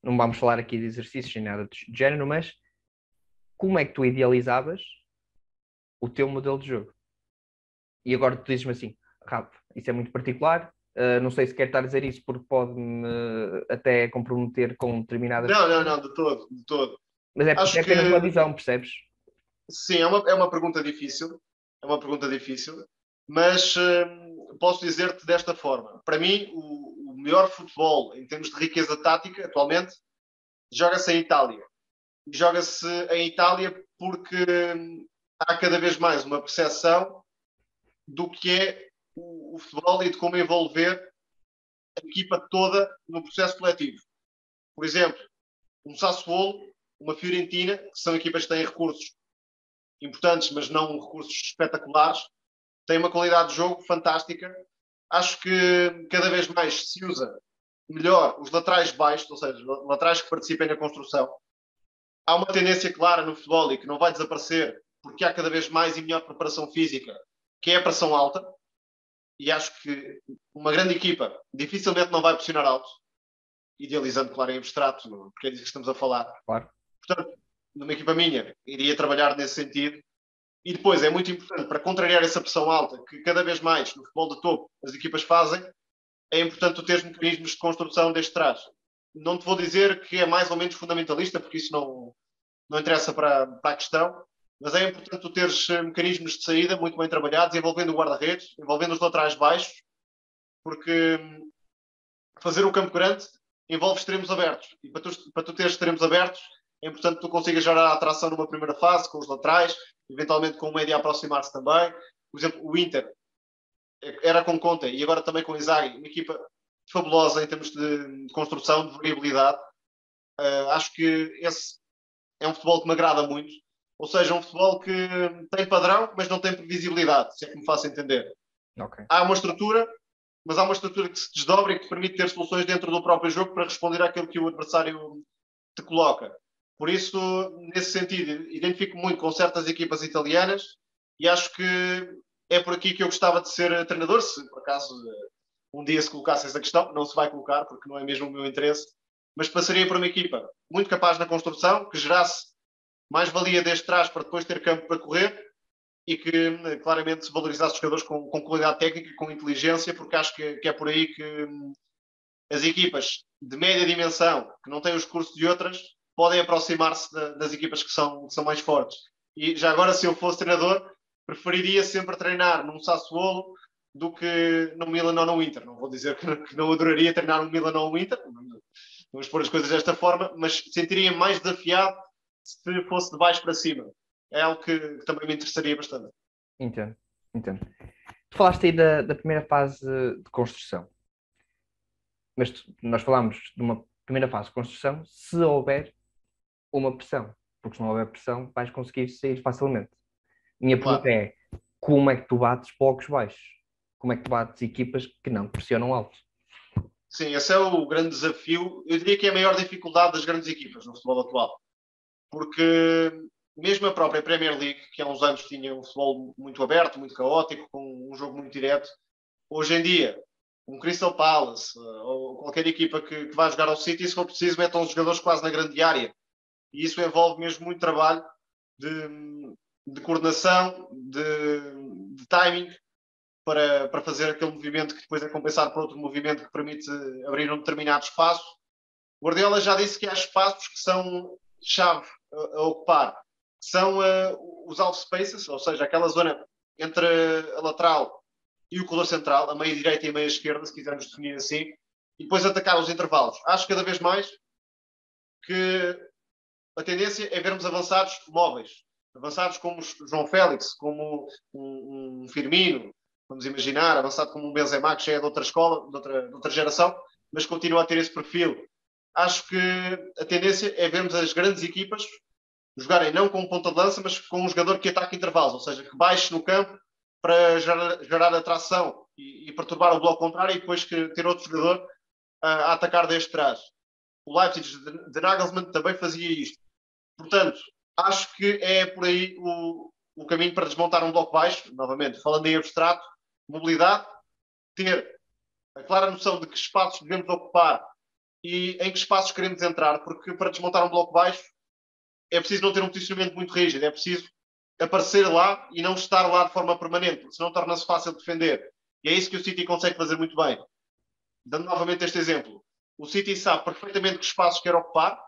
Não vamos falar aqui de exercícios nem nada de género, mas como é que tu idealizavas o teu modelo de jogo? E agora tu dizes-me assim, Rafa, isso é muito particular, não sei se quer estar a dizer isso porque pode-me até comprometer com determinadas... Não, de todo. Mas é porque é apenas uma visão, percebes? Sim, é uma pergunta difícil, mas posso dizer-te desta forma. Para mim, o melhor futebol, em termos de riqueza tática, atualmente, joga-se em Itália. E joga-se em Itália porque há cada vez mais uma percepção do que é o futebol e de como envolver a equipa toda no processo coletivo. Por exemplo, um Sassuolo, uma Fiorentina, que são equipas que têm recursos importantes, mas não recursos espetaculares, têm uma qualidade de jogo fantástica. Acho que cada vez mais se usa melhor os laterais baixos, ou seja, laterais que participem na construção. Há uma tendência clara no futebol e que não vai desaparecer, porque há cada vez mais e melhor preparação física, que é a pressão alta. E acho que uma grande equipa dificilmente não vai pressionar alto, idealizando, claro, em abstrato, porque é disso que estamos a falar. Claro. Portanto, numa equipa minha, iria trabalhar nesse sentido. E depois é muito importante, para contrariar essa pressão alta, que cada vez mais no futebol de topo as equipas fazem, é importante tu teres mecanismos de construção desde trás. Não te vou dizer que é mais ou menos fundamentalista, porque isso não interessa para a questão, mas é importante tu teres mecanismos de saída muito bem trabalhados, envolvendo o guarda-redes, envolvendo os laterais baixos, porque fazer o campo grande envolve extremos abertos. E para tu teres extremos abertos, é importante que tu consigas gerar a atração numa primeira fase, com os laterais, eventualmente com o médio a aproximar-se também. Por exemplo, o Inter era com Conte e agora também com o Inzaghi, uma equipa fabulosa em termos de construção, de variabilidade. Acho que esse é um futebol que me agrada muito. Ou seja, um futebol que tem padrão, mas não tem previsibilidade, se é que me faço entender. Okay. Há uma estrutura, mas há uma estrutura que se desdobra e que permite ter soluções dentro do próprio jogo para responder àquilo que o adversário te coloca. Por isso, nesse sentido, identifico muito com certas equipas italianas e acho que é por aqui que eu gostava de ser treinador, se por acaso um dia se colocasse essa questão. Não se vai colocar, porque não é mesmo o meu interesse, mas passaria por uma equipa muito capaz na construção, que gerasse mais valia desde trás para depois ter campo para correr e que claramente se valorizasse os jogadores com qualidade técnica, com inteligência, porque acho que é por aí que as equipas de média dimensão, que não têm os recursos de outras, podem aproximar-se das equipas que são mais fortes. E já agora, se eu fosse treinador, preferiria sempre treinar num Sassuolo do que no Milan ou no Inter. Não vou dizer que não adoraria treinar no Milan ou no Inter, vamos pôr as coisas desta forma, mas sentiria mais desafiado se fosse de baixo para cima. É algo que também me interessaria bastante. Entendo. Tu falaste aí da primeira fase de construção. Mas nós falámos de uma primeira fase de construção se houver uma pressão. Porque se não houver pressão, vais conseguir sair facilmente. Minha pergunta é, como é que tu bates blocos baixos? Como é que tu bates equipas que não pressionam alto? Sim, esse é o grande desafio. Eu diria que é a maior dificuldade das grandes equipas no futebol atual. Porque mesmo a própria Premier League, que há uns anos tinha um futebol muito aberto, muito caótico, com um jogo muito direto, hoje em dia, um Crystal Palace ou qualquer equipa que vai jogar ao City, se for preciso, metam os jogadores quase na grande área. E isso envolve mesmo muito trabalho de coordenação, de timing, para fazer aquele movimento que depois é compensado por outro movimento que permite abrir um determinado espaço. O Guardiola já disse que há espaços que são chave a ocupar, que são os half spaces, ou seja, aquela zona entre a lateral e o corredor central, a meia direita e a meia esquerda, se quisermos definir assim, e depois atacar os intervalos. Acho cada vez mais que a tendência é vermos avançados móveis, avançados como o João Félix, como um Firmino, vamos imaginar, avançado como um Benzema, que já é de outra escola, de outra geração, mas continua a ter esse perfil. Acho que a tendência é vermos as grandes equipas jogarem não com um ponta de lança, mas com um jogador que ataque intervalos, ou seja, que baixe no campo para gerar atração e perturbar o bloco contrário e depois ter outro jogador a atacar desde trás. O Leipzig de Nagelsmann também fazia isto. Portanto, acho que é por aí o caminho para desmontar um bloco baixo, novamente, falando em abstrato, mobilidade, ter a clara noção de que espaços devemos ocupar e em que espaços queremos entrar, porque para desmontar um bloco baixo é preciso não ter um posicionamento muito rígido, é preciso aparecer lá e não estar lá de forma permanente, porque senão torna-se fácil de defender. E é isso que o City consegue fazer muito bem. Dando novamente este exemplo, o City sabe perfeitamente que espaços quer ocupar,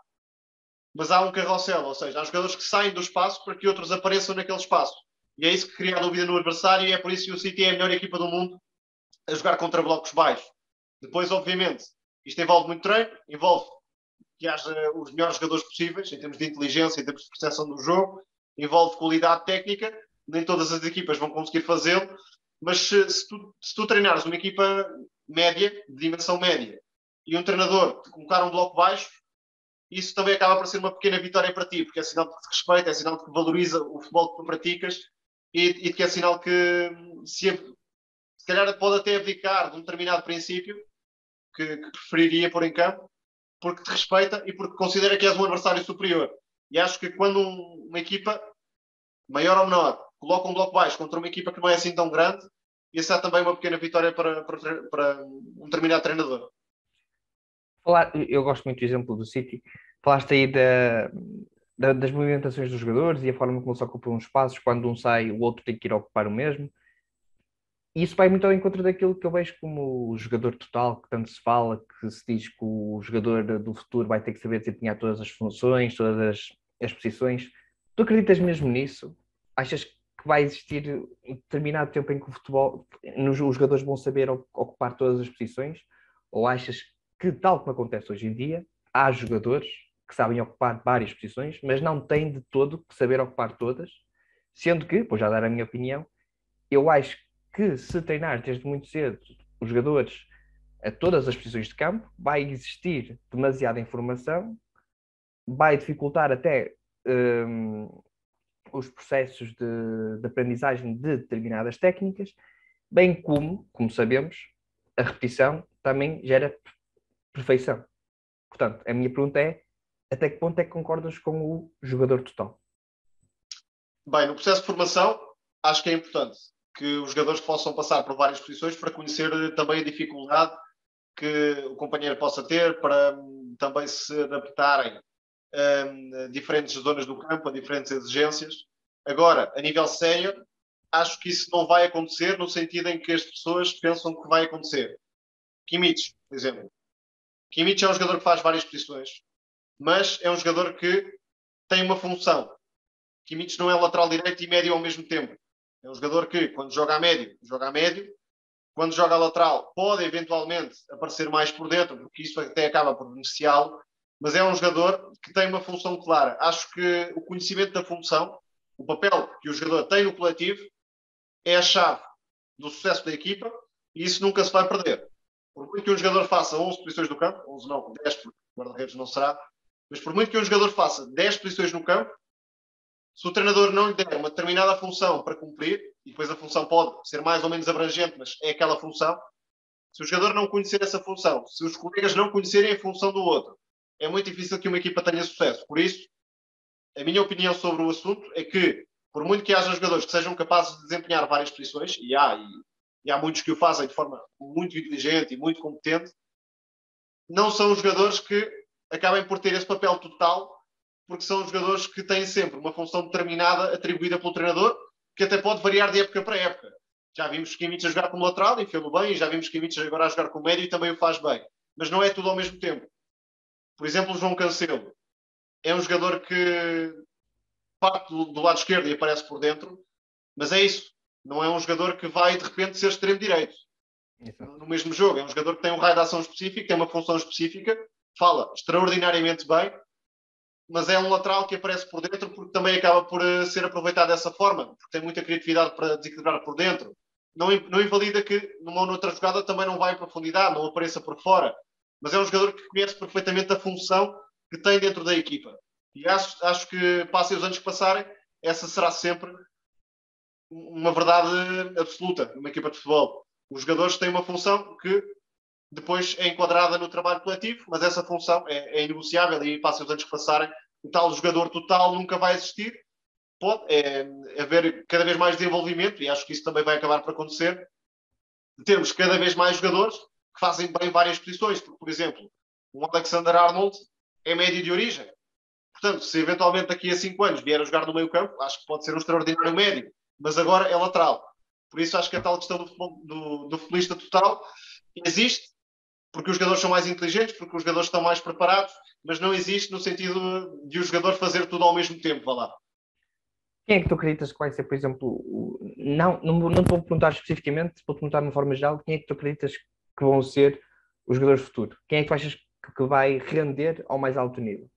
mas há um carrossel, ou seja, há jogadores que saem do espaço para que outros apareçam naquele espaço. E é isso que cria a dúvida no adversário e é por isso que o City é a melhor equipa do mundo a jogar contra blocos baixos. Depois, obviamente, isto envolve muito treino, envolve que haja os melhores jogadores possíveis, em termos de inteligência, em termos de percepção do jogo, envolve qualidade técnica, nem todas as equipas vão conseguir fazê-lo, mas se tu treinares uma equipa média, de dimensão média, e um treinador te colocar um bloco baixo, isso também acaba por ser uma pequena vitória para ti, porque é sinal de que te respeita, é sinal de que valoriza o futebol que tu praticas e de que é sinal que se calhar pode até abdicar de um determinado princípio que preferiria pôr em campo, porque te respeita e porque considera que és um adversário superior. E acho que quando uma equipa, maior ou menor, coloca um bloco baixo contra uma equipa que não é assim tão grande, isso é também uma pequena vitória para um determinado treinador. Eu gosto muito do exemplo do City. Falaste aí das movimentações dos jogadores e a forma como eles ocupam uns espaços, quando um sai, o outro tem que ir ocupar o mesmo. E isso vai muito ao encontro daquilo que eu vejo como o jogador total, que tanto se fala, que se diz que o jogador do futuro vai ter que saber desempenhar todas as funções, todas as posições. Tu acreditas mesmo nisso? Achas que vai existir um determinado tempo em que o futebol, os jogadores vão saber ocupar todas as posições? Ou achas que, tal como acontece hoje em dia, há jogadores que sabem ocupar várias posições, mas não têm de todo que saber ocupar todas? Sendo que, vou já dar a minha opinião, eu acho que se treinar desde muito cedo os jogadores a todas as posições de campo, vai existir demasiada informação, vai dificultar até os processos de aprendizagem de determinadas técnicas, bem como sabemos, a repetição também gera perfeição. Portanto, a minha pergunta é, até que ponto é que concordas com o jogador total? Bem, no processo de formação, acho que é importante que os jogadores possam passar por várias posições para conhecer também a dificuldade que o companheiro possa ter, para também se adaptarem a diferentes zonas do campo, a diferentes exigências. Agora, a nível sénior, acho que isso não vai acontecer no sentido em que as pessoas pensam que vai acontecer. Kimmich, por exemplo. Kimmich é um jogador que faz várias posições, mas é um jogador que tem uma função. Kimmich não é lateral direito e médio ao mesmo tempo. É um jogador que, quando joga a médio, joga a médio. Quando joga a lateral, pode eventualmente aparecer mais por dentro, porque isso até acaba por beneficiá-lo, mas é um jogador que tem uma função clara. Acho que o conhecimento da função, o papel que o jogador tem no coletivo, é a chave do sucesso da equipa e isso nunca se vai perder. Por muito que um jogador faça 11 posições no campo, 11 não, 10, porque o guarda-redes não será, mas por muito que um jogador faça 10 posições no campo, se o treinador não lhe der uma determinada função para cumprir, e depois a função pode ser mais ou menos abrangente, mas é aquela função, se o jogador não conhecer essa função, se os colegas não conhecerem a função do outro, é muito difícil que uma equipa tenha sucesso. Por isso, a minha opinião sobre o assunto é que, por muito que haja jogadores que sejam capazes de desempenhar várias posições, e há muitos que o fazem de forma muito inteligente e muito competente, não são os jogadores que acabem por ter esse papel total, porque são os jogadores que têm sempre uma função determinada atribuída pelo treinador, que até pode variar de época para época. Já vimos Kimmich a jogar como lateral e fez-o bem, e já vimos Kimmich agora a jogar como médio e também o faz bem. Mas não é tudo ao mesmo tempo. Por exemplo, o João Cancelo é um jogador que parte do lado esquerdo e aparece por dentro, mas é isso. Não é um jogador que vai de repente ser extremo direito. No mesmo jogo. É um jogador que tem um raio de ação específico, tem uma função específica, fala extraordinariamente bem, mas é um lateral que aparece por dentro porque também acaba por ser aproveitado dessa forma, porque tem muita criatividade para desequilibrar por dentro. Não invalida que numa ou noutra jogada também não vai em profundidade, não apareça por fora, mas é um jogador que conhece perfeitamente a função que tem dentro da equipa. E acho que, passem os anos que passarem, essa será sempre uma verdade absoluta numa equipa de futebol. Os jogadores têm uma função que depois é enquadrada no trabalho coletivo, mas essa função é inegociável e, passem os anos que passarem, o tal jogador total nunca vai existir. Pode haver cada vez mais desenvolvimento, e acho que isso também vai acabar por acontecer, de termos cada vez mais jogadores que fazem bem várias posições, porque, por exemplo, um Alexander Arnold é médio de origem. Portanto, se eventualmente daqui a 5 anos vier a jogar no meio campo, acho que pode ser um extraordinário médio, mas agora é lateral. Por isso acho que a tal questão do futebolista total existe, porque os jogadores são mais inteligentes, porque os jogadores estão mais preparados, mas não existe no sentido de o jogador fazer tudo ao mesmo tempo, vá lá. Quem é que tu acreditas que vai ser, por exemplo, não te vou perguntar especificamente, vou-te perguntar de uma forma geral, quem é que tu acreditas que vão ser os jogadores do futuro? Quem é que tu achas que vai render ao mais alto nível?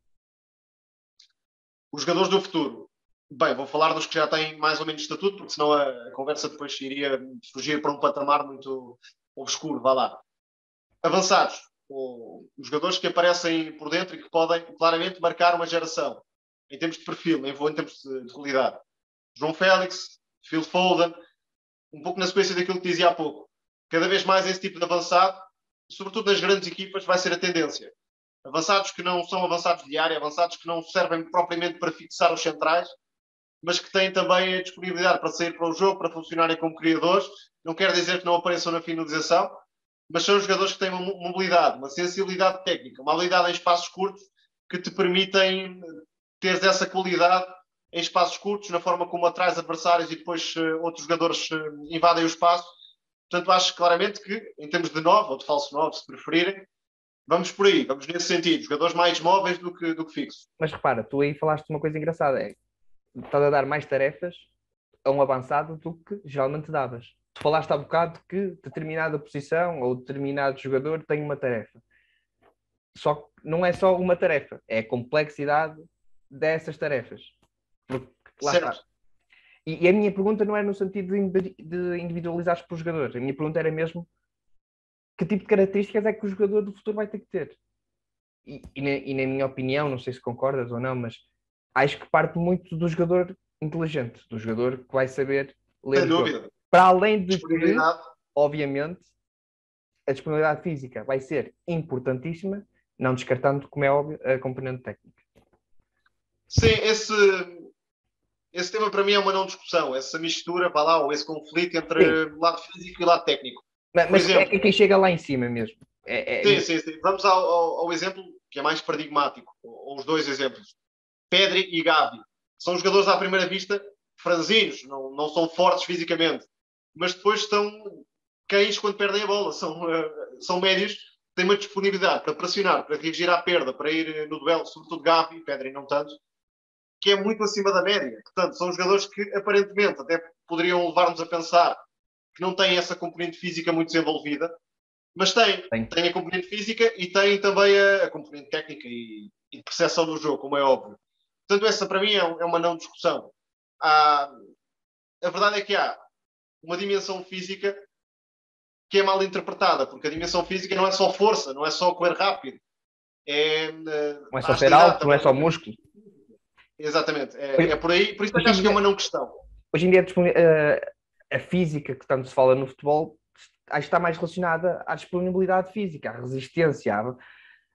Os jogadores do futuro. Bem, vou falar dos que já têm mais ou menos estatuto, porque senão a conversa depois iria fugir para um patamar muito obscuro, vá lá. Avançados, os jogadores que aparecem por dentro e que podem claramente marcar uma geração, em termos de perfil, nem vou em termos de qualidade. João Félix, Phil Foden, um pouco na sequência daquilo que dizia há pouco. Cada vez mais esse tipo de avançado sobretudo nas grandes equipas, vai ser a tendência. Avançados que não são avançados de área, avançados que não servem propriamente para fixar os centrais, mas que têm também a disponibilidade para sair para o jogo, para funcionarem como criadores. Não quer dizer que não apareçam na finalização, mas são jogadores que têm uma mobilidade, uma sensibilidade técnica, uma habilidade em espaços curtos que te permitem ter essa qualidade em espaços curtos, na forma como atrás adversários e depois outros jogadores invadem o espaço. Portanto, acho claramente que, em termos de 9, ou de falso 9, se preferirem, vamos por aí, vamos nesse sentido. Jogadores mais móveis do que fixos. Mas repara, tu aí falaste uma coisa engraçada, estás a dar mais tarefas a um avançado do que geralmente davas. Tu falaste há bocado que determinada posição ou determinado jogador tem uma tarefa. Só que não é só uma tarefa, é a complexidade dessas tarefas. Porque, lá Certo. está. E a minha pergunta não era no sentido de individualizar por jogadores. A minha pergunta era mesmo que tipo de características é que o jogador do futuro vai ter que ter. E na minha opinião, não sei se concordas ou não, mas acho que parte muito do jogador inteligente, do jogador que vai saber ler Sem o jogo. dúvida. Para além de que, Disponibilidade. obviamente, a disponibilidade física vai ser importantíssima, não descartando, como é óbvio, a componente técnica. Sim, esse tema para mim é uma não discussão, essa mistura, vá lá, ou esse conflito entre lado físico e lado técnico. Mas exemplo, é quem chega lá em cima mesmo. Sim. Vamos ao exemplo que é mais paradigmático, ou os dois exemplos. Pedri e Gavi. São jogadores à primeira vista franzinos, não são fortes fisicamente, mas depois estão cães quando perdem a bola. São médios, têm uma disponibilidade para pressionar, para reagir à perda, para ir no duelo, sobretudo Gavi, Pedri não tanto, que é muito acima da média. Portanto, são jogadores que aparentemente até poderiam levar-nos a pensar que não têm essa componente física muito desenvolvida, mas têm a componente física e têm também a componente técnica e de percepção do jogo, como é óbvio. Portanto, essa para mim é uma não discussão. A verdade é que há uma dimensão física que é mal interpretada, porque a dimensão física não é só força, não é só correr rápido. Não é só ser alto, não é só músculo. Exatamente, é por aí. Por isso é que acho que é uma não questão. Hoje em dia a física que tanto se fala no futebol acho que está mais relacionada à disponibilidade física, à resistência,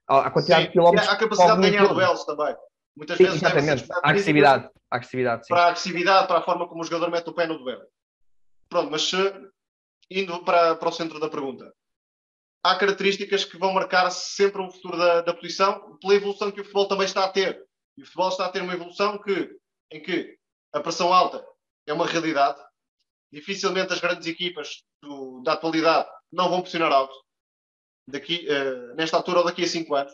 à quantidade de quilómetros. À capacidade de ganhar duelos também. Muitas vezes exatamente, à agressividade. Sim. Para a agressividade, para a forma como o jogador mete o pé no duelo. Pronto, mas indo para o centro da pergunta. Há características que vão marcar sempre o futuro da posição pela evolução que o futebol também está a ter. E o futebol está a ter uma evolução em que a pressão alta é uma realidade. Dificilmente as grandes equipas da atualidade não vão pressionar alto nesta altura ou daqui a 5 anos,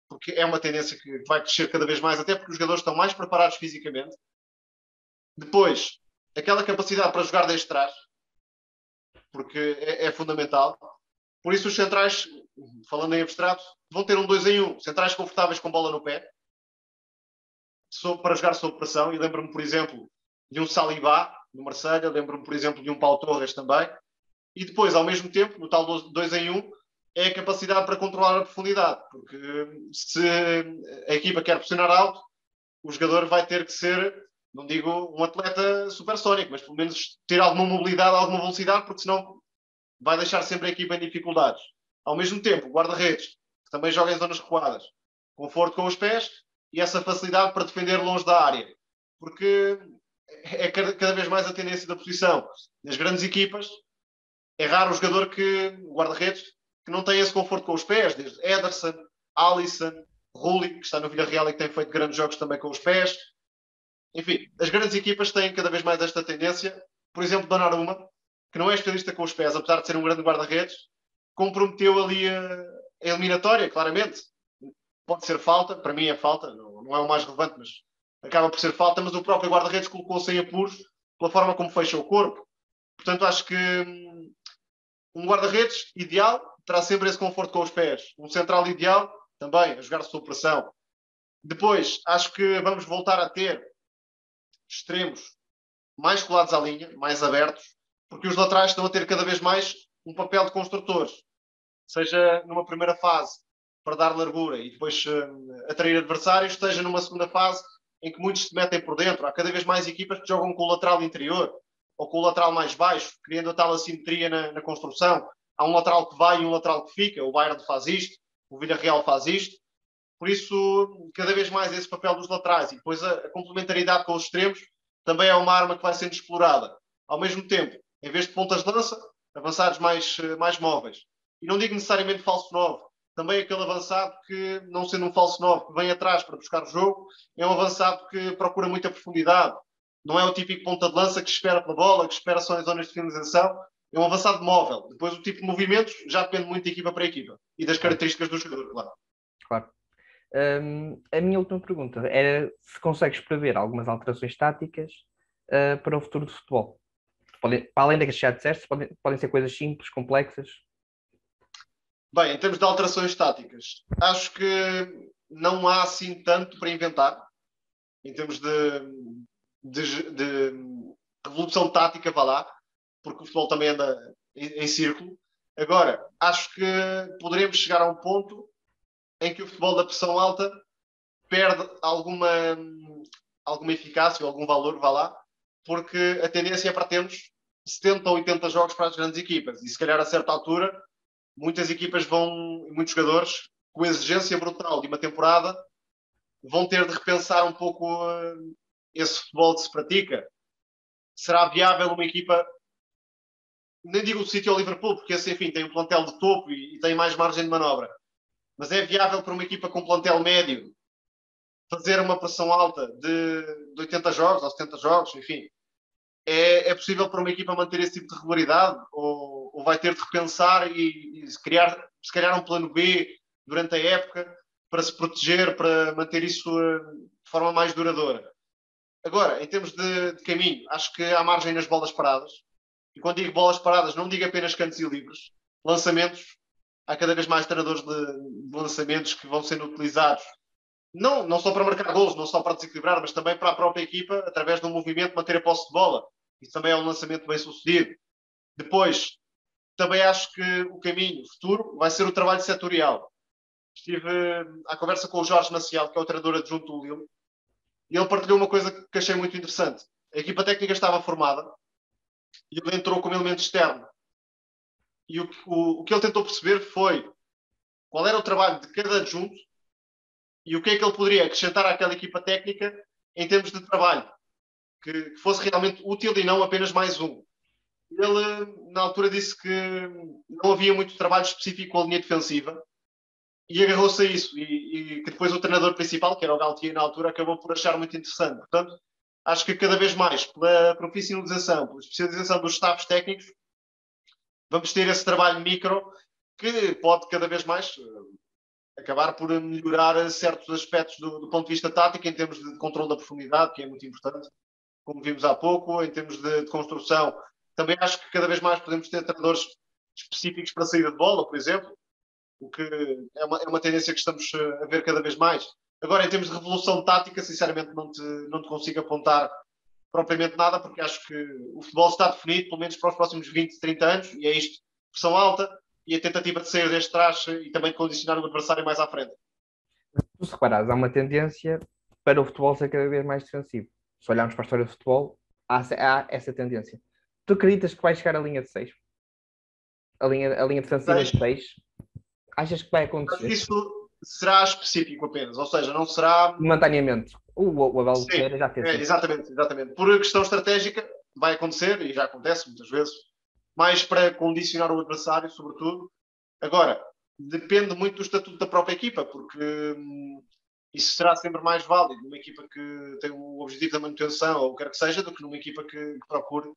porque é uma tendência que vai crescer cada vez mais, até porque os jogadores estão mais preparados fisicamente. Depois, aquela capacidade para jogar desde trás, porque é fundamental. Por isso os centrais, falando em abstrato, vão ter um 2 em 1. Centrais confortáveis com bola no pé, para jogar sob pressão. E lembro-me, por exemplo, de um Saliba, no Marselha. Lembro-me, por exemplo, de um Pau Torres também. E depois, ao mesmo tempo, no tal 2 em 1, é a capacidade para controlar a profundidade. Porque se a equipa quer pressionar alto, o jogador vai ter que ser, não digo um atleta supersónico, mas pelo menos ter alguma mobilidade, alguma velocidade, porque senão vai deixar sempre a equipa em dificuldades. Ao mesmo tempo, o guarda-redes, que também joga em zonas recuadas, conforto com os pés e essa facilidade para defender longe da área. Porque é cada vez mais a tendência da posição. Nas grandes equipas, é raro o jogador o guarda-redes, que não tem esse conforto com os pés, desde Ederson, Alisson, Rulli, que está no Villarreal e que tem feito grandes jogos também com os pés. Enfim, as grandes equipas têm cada vez mais esta tendência. Por exemplo, Donnarumma, que não é especialista com os pés, apesar de ser um grande guarda-redes, comprometeu ali a eliminatória, claramente. Pode ser falta, para mim é falta, não é o mais relevante, mas acaba por ser falta, mas o próprio guarda-redes colocou-se em apuros pela forma como fecha o corpo. Portanto, acho que um guarda-redes ideal terá sempre esse conforto com os pés. Um central ideal, também, a jogar sob pressão. Depois, acho que vamos voltar a ter extremos mais colados à linha, mais abertos, porque os laterais estão a ter cada vez mais um papel de construtores. Seja numa primeira fase para dar largura e depois atrair adversários, seja numa segunda fase em que muitos se metem por dentro. Há cada vez mais equipas que jogam com o lateral interior ou com o lateral mais baixo, criando a tal assimetria na construção. há um lateral que vai e um lateral que fica. O Bayern faz isto, o Villarreal faz isto. Por isso, cada vez mais esse papel dos laterais e depois a complementaridade com os extremos também é uma arma que vai sendo explorada. Ao mesmo tempo, em vez de pontas de lança, avançados mais móveis. E não digo necessariamente falso 9, também aquele avançado que, não sendo um falso 9 que vem atrás para buscar o jogo, é um avançado que procura muita profundidade. Não é o típico ponta de lança que espera pela bola, que espera só em zonas de finalização. É um avançado móvel. Depois o tipo de movimentos já depende muito de equipa para equipa e das características do jogador, claro. Claro. A minha última pergunta era se consegues prever algumas alterações táticas para o futuro do futebol. Para além das que já disseste, podem ser coisas simples, complexas. Bem, em termos de alterações táticas, acho que não há assim tanto para inventar. Em termos de revolução tática, vá lá, porque o futebol também anda em círculo. Agora, acho que poderemos chegar a um ponto em que o futebol da pressão alta perde alguma eficácia ou algum valor, vá lá, porque a tendência é para termos 70 ou 80 jogos para as grandes equipas. E se calhar a certa altura, muitas equipas muitos jogadores, com exigência brutal de uma temporada, vão ter de repensar um pouco esse futebol que se pratica. Será viável uma equipa, nem digo o City ou o Liverpool, porque esse, enfim, tem um plantel de topo e tem mais margem de manobra, mas é viável para uma equipa com plantel médio fazer uma pressão alta de 80 jogos ou 70 jogos, enfim. É possível para uma equipa manter esse tipo de regularidade ou vai ter de repensar e criar, se calhar, um plano B durante a época para se proteger, para manter isso de forma mais duradoura. Agora, em termos de caminho, acho que há margem nas bolas paradas. E quando digo bolas paradas, não digo apenas cantos e livres. Lançamentos, há cada vez mais treinadores de lançamentos que vão sendo utilizados, não só para marcar golos, não só para desequilibrar, mas também para a própria equipa, através de um movimento, manter a posse de bola. Isso também é um lançamento bem sucedido. Depois, também acho que o caminho futuro vai ser o trabalho setorial. Estive à conversa com o Jorge Maciel, que é o treinador adjunto do Lille, e ele partilhou uma coisa que achei muito interessante. A equipa técnica estava formada e ele entrou como elemento externo. E o que ele tentou perceber foi qual era o trabalho de cada adjunto e o que é que ele poderia acrescentar àquela equipa técnica em termos de trabalho, que fosse realmente útil e não apenas mais um. Ele, na altura, disse que não havia muito trabalho específico com a linha defensiva e agarrou-se a isso. E que depois o treinador principal, que era o Galtier na altura, acabou por achar muito interessante. Portanto, acho que cada vez mais, pela profissionalização, pela especialização dos staffs técnicos, vamos ter esse trabalho micro que pode cada vez mais acabar por melhorar certos aspectos do ponto de vista tático, em termos de controle da profundidade, que é muito importante, como vimos há pouco, em termos de construção. Também acho que cada vez mais podemos ter treinadores específicos para a saída de bola, por exemplo, o que é uma tendência que estamos a ver cada vez mais. Agora, em termos de revolução tática, sinceramente não te consigo apontar propriamente nada, porque acho que o futebol está definido, pelo menos para os próximos 20, 30 anos, e é isto, pressão alta e a tentativa de sair deste traje e também de condicionar o adversário mais à frente. Se reparares, há uma tendência para o futebol ser cada vez mais defensivo. Se olharmos para a história do futebol, há essa tendência. Tu acreditas que vai chegar à linha de 6? A linha defensiva de 6? Achas que vai acontecer? Isso será específico apenas, ou seja, não será... Momentaneamente. O Abel Ferreira já fez. Exatamente. Por questão estratégica, vai acontecer, e já acontece muitas vezes, mais para condicionar o adversário, sobretudo. Agora, depende muito do estatuto da própria equipa, porque isso será sempre mais válido numa equipa que tem o objetivo da manutenção, ou o que quer que seja, do que numa equipa que procure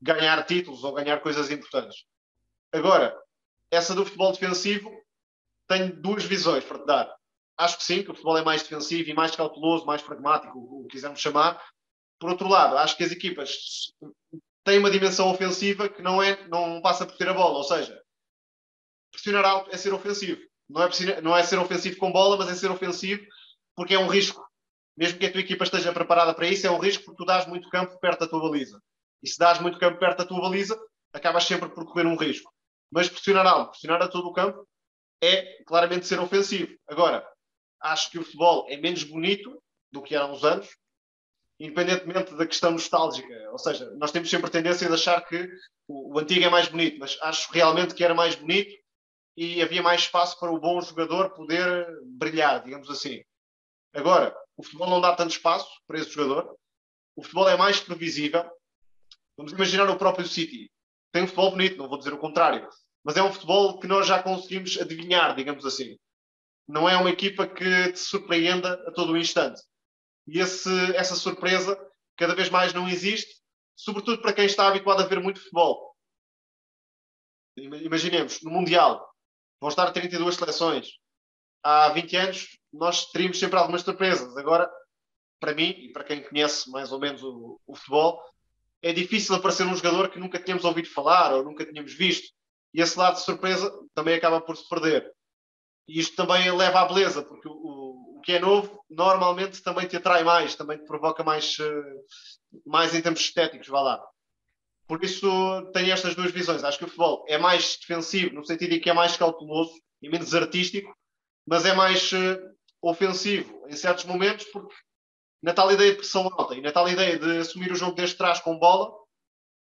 ganhar títulos ou ganhar coisas importantes. Agora, essa do futebol defensivo, tenho duas visões para te dar. Acho que sim, que o futebol é mais defensivo e mais cauteloso, mais pragmático, o que quisermos chamar. Por outro lado, acho que as equipas têm uma dimensão ofensiva que não passa por ter a bola. Ou seja, pressionar alto é ser ofensivo. Não é ser ofensivo com bola, mas é ser ofensivo porque é um risco. Mesmo que a tua equipa esteja preparada para isso, é um risco porque tu dás muito campo perto da tua baliza. E se dás muito campo perto da tua baliza, acabas sempre por correr um risco. Mas pressionar alto, pressionar a todo o campo, é claramente ser ofensivo. Agora, acho que o futebol é menos bonito do que há uns anos independentemente da questão nostálgica. Ou seja, nós temos sempre a tendência de achar que o antigo é mais bonito, mas acho realmente que era mais bonito e havia mais espaço para o bom jogador poder brilhar, digamos assim. Agora, o futebol não dá tanto espaço para esse jogador. O futebol é mais previsível. Vamos imaginar o próprio City. Tem um futebol bonito, não vou dizer o contrário, mas é um futebol que nós já conseguimos adivinhar, digamos assim. Não é uma equipa que te surpreenda a todo o instante. E essa surpresa cada vez mais não existe, sobretudo para quem está habituado a ver muito futebol. Imaginemos, no Mundial, vão estar 32 seleções. Há 20 anos nós teríamos sempre algumas surpresas. Agora, para mim, e para quem conhece mais ou menos o futebol, é difícil aparecer um jogador que nunca tínhamos ouvido falar ou nunca tínhamos visto. E esse lado de surpresa também acaba por se perder. E isto também leva à beleza, porque o que é novo normalmente também te atrai mais, também te provoca mais em termos estéticos, vá lá. Por isso tenho estas duas visões. Acho que o futebol é mais defensivo, no sentido em que é mais cauteloso e menos artístico, mas é mais ofensivo em certos momentos, porque na tal ideia de pressão alta e na tal ideia de assumir o jogo desde trás com bola,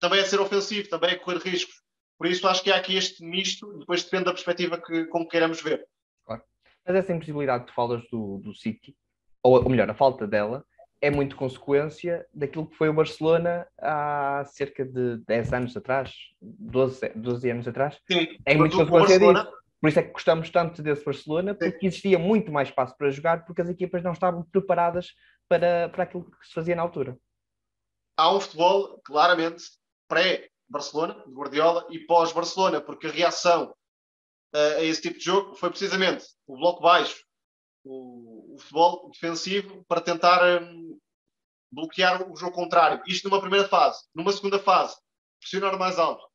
também é ser ofensivo, também é correr riscos. Por isso acho que há aqui este misto, depois depende da perspectiva com que queiramos ver. Claro. Mas essa impossibilidade que tu falas do City, ou melhor, a falta dela, é muito consequência daquilo que foi o Barcelona há cerca de 10 anos atrás, 12 anos atrás. Sim, É muito consequência disso. Por isso é que gostamos tanto desse Barcelona, porque existia muito mais espaço para jogar, porque as equipas não estavam preparadas para aquilo que se fazia na altura. Há um futebol, claramente, pré-Barcelona, de Guardiola, e pós-Barcelona, porque a reação a esse tipo de jogo foi precisamente o bloco baixo, o futebol defensivo, para tentar bloquear o jogo contrário. Isto numa primeira fase. Numa segunda fase, pressionar mais alto.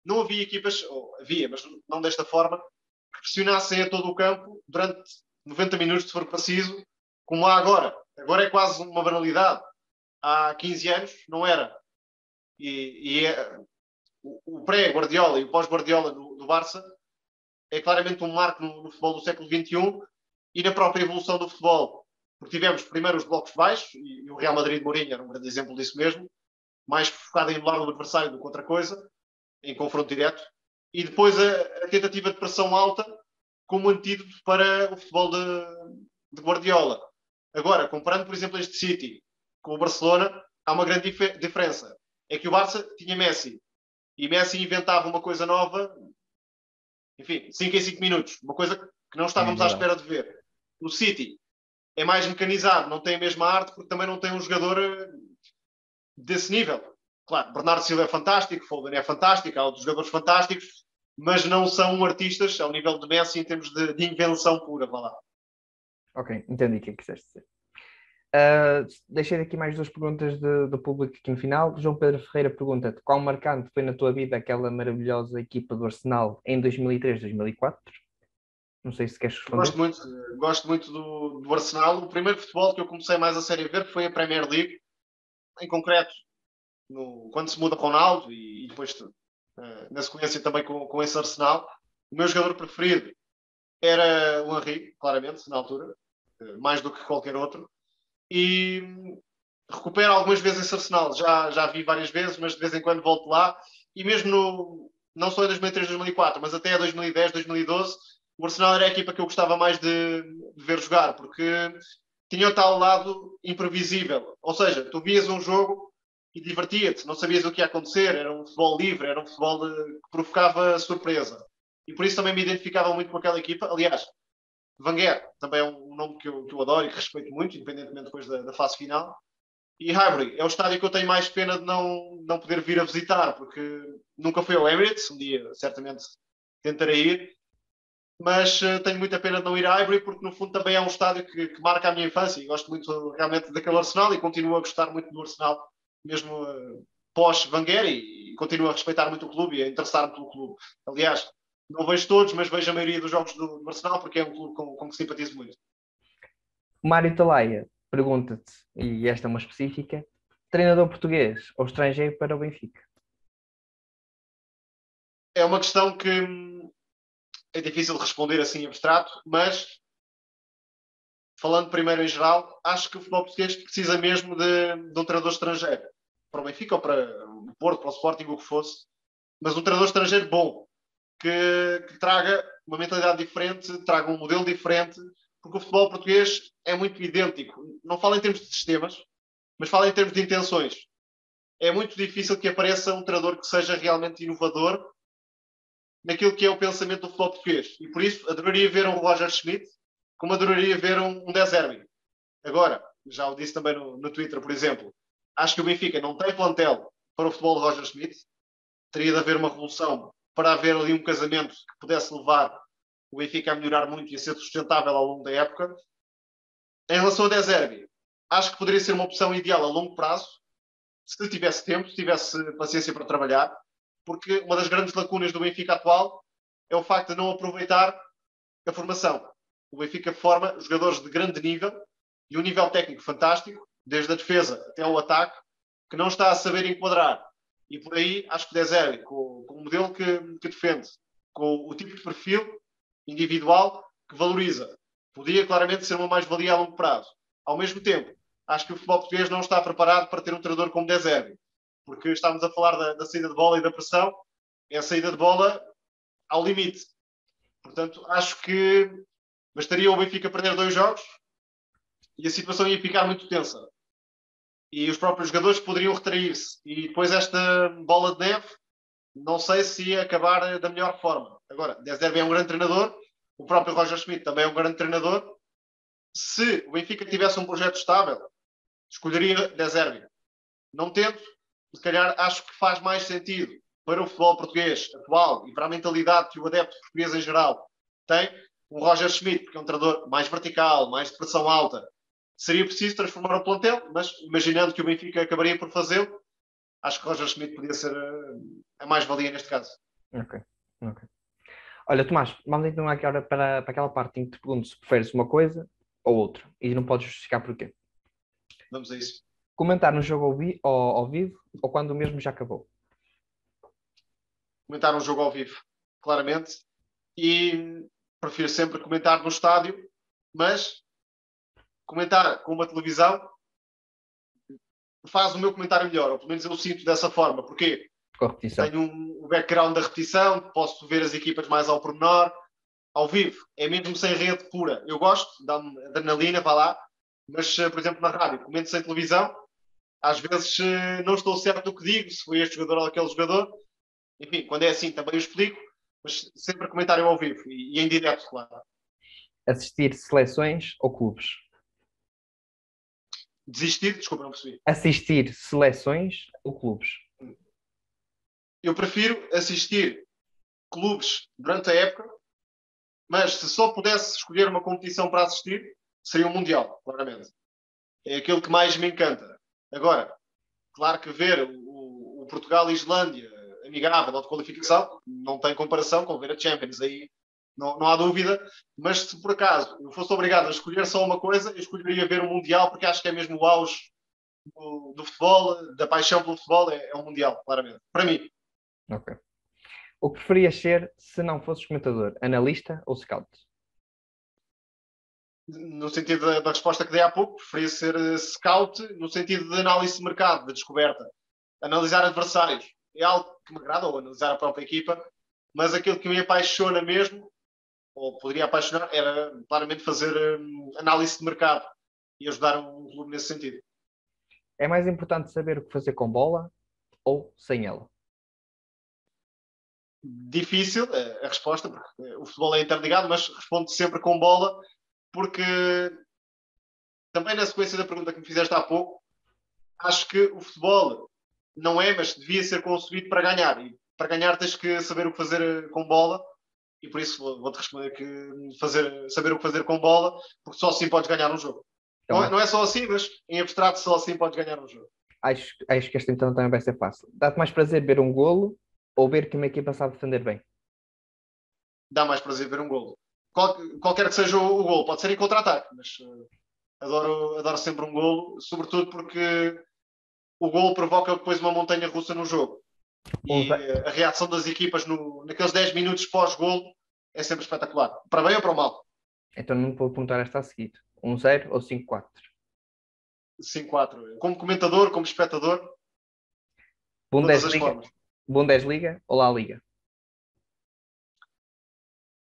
Não havia equipas, ou havia, mas não desta forma, que pressionassem a todo o campo durante 90 minutos, se for preciso, como há agora. Agora é quase uma banalidade. Há 15 anos não era. O pré-Guardiola e o pós-Guardiola do Barça é claramente um marco no futebol do século XXI e na própria evolução do futebol. Porque tivemos primeiro os blocos baixos, e o Real Madrid de Mourinho era um grande exemplo disso mesmo, mais focado em anular o adversário do que outra coisa, em confronto direto, e depois a tentativa de pressão alta como antídoto para o futebol de Guardiola. Agora, comparando, por exemplo, este City com o Barcelona, há uma grande diferença. É que o Barça tinha Messi, e Messi inventava uma coisa nova, enfim, 5 em 5 minutos, uma coisa que não estávamos à espera de ver. O City é mais mecanizado, não tem a mesma arte, porque também não tem um jogador desse nível. Claro, Bernardo Silva é fantástico, Foden é fantástico, há outros jogadores fantásticos, mas não são artistas ao nível de Messi em termos de invenção pura, vá lá. Ok, entendi o que quiseste dizer. Deixei aqui mais duas perguntas do público aqui no final. João Pedro Ferreira pergunta-te: quão marcante foi na tua vida aquela maravilhosa equipa do Arsenal em 2003-2004? Não sei se queres responder. Gosto muito do Arsenal. O primeiro futebol que eu comecei mais a sério a ver foi a Premier League, em concreto quando se muda Ronaldo e depois na sequência também com esse Arsenal. O meu jogador preferido era o Henry, claramente, na altura, mais do que qualquer outro. E recupero algumas vezes esse Arsenal. Já vi várias vezes, mas de vez em quando volto lá. E mesmo não só em 2003, 2004, mas até 2010, 2012, o Arsenal era a equipa que eu gostava mais de ver jogar, porque tinha o tal lado imprevisível. Ou seja, tu vias um jogo e divertia-te, não sabias o que ia acontecer, era um futebol livre, era um futebol que provocava surpresa. E por isso também me identificava muito com aquela equipa. Aliás, Wenger também é um nome que eu adoro e que respeito muito, independentemente depois da fase final. E Highbury é o estádio que eu tenho mais pena de não poder vir a visitar, porque nunca fui ao Emirates, um dia certamente tentarei ir, mas tenho muita pena de não ir a Highbury, porque no fundo também é um estádio que marca a minha infância e gosto muito realmente daquele Arsenal e continuo a gostar muito do Arsenal, mesmo pós-Wenger, e continuo a respeitar muito o clube e a interessar-me pelo clube. Aliás, não vejo todos, mas vejo a maioria dos jogos do Arsenal porque é um clube com que simpatizo muito. Mário Talaia pergunta-te, e esta é uma específica: treinador português ou estrangeiro para o Benfica? É uma questão que é difícil de responder assim abstrato, mas falando primeiro em geral, acho que o futebol português precisa mesmo de um treinador estrangeiro. Para o Benfica ou para o Porto, para o Sporting, o que fosse. Mas um treinador estrangeiro bom, que traga uma mentalidade diferente, traga um modelo diferente, porque o futebol português é muito idêntico. Não falo em termos de sistemas, mas falo em termos de intenções. É muito difícil que apareça um treinador que seja realmente inovador naquilo que é o pensamento do futebol português. E por isso adoraria ver um Roger Schmidt, como adoraria ver um De Zerbi. Agora, já o disse também no Twitter, por exemplo, acho que o Benfica não tem plantel para o futebol de Roger Schmidt. Teria de haver uma revolução para haver ali um casamento que pudesse levar o Benfica a melhorar muito e a ser sustentável ao longo da época. Em relação a De Zerbi, acho que poderia ser uma opção ideal a longo prazo, se tivesse tempo, se tivesse paciência para trabalhar, porque uma das grandes lacunas do Benfica atual é o facto de não aproveitar a formação. O Benfica forma jogadores de grande nível e um nível técnico fantástico, desde a defesa até ao ataque, que não está a saber enquadrar. E por aí, acho que o De Zerbi, com o modelo que defende, com o tipo de perfil individual que valoriza, podia claramente ser uma mais-valia a longo prazo. Ao mesmo tempo, acho que o futebol português não está preparado para ter um treinador como De Zerbi, porque estamos a falar da saída de bola e da pressão, é a saída de bola ao limite. Portanto, acho que bastaria o Benfica perder 2 jogos e a situação ia ficar muito tensa. E os próprios jogadores poderiam retrair-se. E depois esta bola de neve, não sei se ia acabar da melhor forma. Agora, De Zerbi é um grande treinador, o próprio Roger Schmidt também é um grande treinador. Se o Benfica tivesse um projeto estável, escolheria De Zerbi. Não tendo, se calhar acho que faz mais sentido para o futebol português atual e para a mentalidade que o adepto português em geral tem, o Roger Schmidt, porque é um treinador mais vertical, mais de pressão alta. Seria preciso transformar o plantel, mas imaginando que o Benfica acabaria por fazê-lo, acho que Roger Schmidt podia ser a mais-valia neste caso. Ok. Olha, Tomás, vamos então agora para aquela parte em que te pergunto se preferes uma coisa ou outra, e não podes justificar porquê. Vamos a isso. Comentar no jogo ao vivo ou quando o mesmo já acabou? Comentar um jogo ao vivo, claramente, e prefiro sempre comentar no estádio, mas comentar com uma televisão faz o meu comentário melhor, ou pelo menos eu sinto dessa forma. Porquê? Com a repetição. Tenho um background da repetição, posso ver as equipas mais ao pormenor. Ao vivo, é mesmo sem rede pura. Eu gosto, dá-me adrenalina, vá lá, mas, por exemplo, na rádio, comento sem televisão, às vezes não estou certo do que digo, se foi este jogador ou aquele jogador. Enfim, quando é assim também eu explico, mas sempre comentário ao vivo e em direto, claro. Assistir seleções ou clubes? Desistir, desculpa, não percebi. Assistir seleções ou clubes? Eu prefiro assistir clubes durante a época, mas se só pudesse escolher uma competição para assistir, seria o Mundial, claramente. É aquilo que mais me encanta. Agora, claro que ver o Portugal e Islândia amigável ou de qualificação não tem comparação com ver a Champions, aí não há dúvida, mas se por acaso eu fosse obrigado a escolher só uma coisa, eu escolheria ver o Mundial, porque acho que é mesmo o auge do futebol, da paixão pelo futebol, é o Mundial, claramente. Para mim. Ok. O que preferias ser se não fosses comentador? Analista ou scout? No sentido da resposta que dei há pouco, preferia ser scout, no sentido de análise de mercado, de descoberta. Analisar adversários. É algo que me agrada, ou analisar a própria equipa, mas aquilo que me apaixona mesmo, ou poderia apaixonar, era claramente fazer análise de mercado e ajudar um clube nesse sentido. É mais importante saber o que fazer com bola ou sem ela? Difícil a resposta, porque o futebol é interligado, mas respondo sempre com bola, porque também na sequência da pergunta que me fizeste há pouco, acho que o futebol não é, mas devia ser concebido para ganhar. E para ganhar tens que saber o que fazer com bola, e por isso vou-te responder que saber o que fazer com bola, porque só assim podes ganhar um jogo. Então, não é só assim, mas em abstrato só assim podes ganhar um jogo. acho que esta então também vai ser fácil. Dá-te mais prazer ver um golo ou ver que uma equipa sabe defender bem? Dá mais prazer ver um golo. Qualquer que seja o golo, pode ser em contra-ataque, mas adoro sempre um golo, sobretudo porque o golo provoca depois uma montanha russa no jogo. E a reação das equipas naqueles 10 minutos pós-golo é sempre espetacular. Para bem ou para o mal? Então não vou perguntar esta a seguir. 1-0 ou 5-4? 5-4. Como comentador, como espectador, todas as Bundesliga, formas. Bundesliga ou La Liga?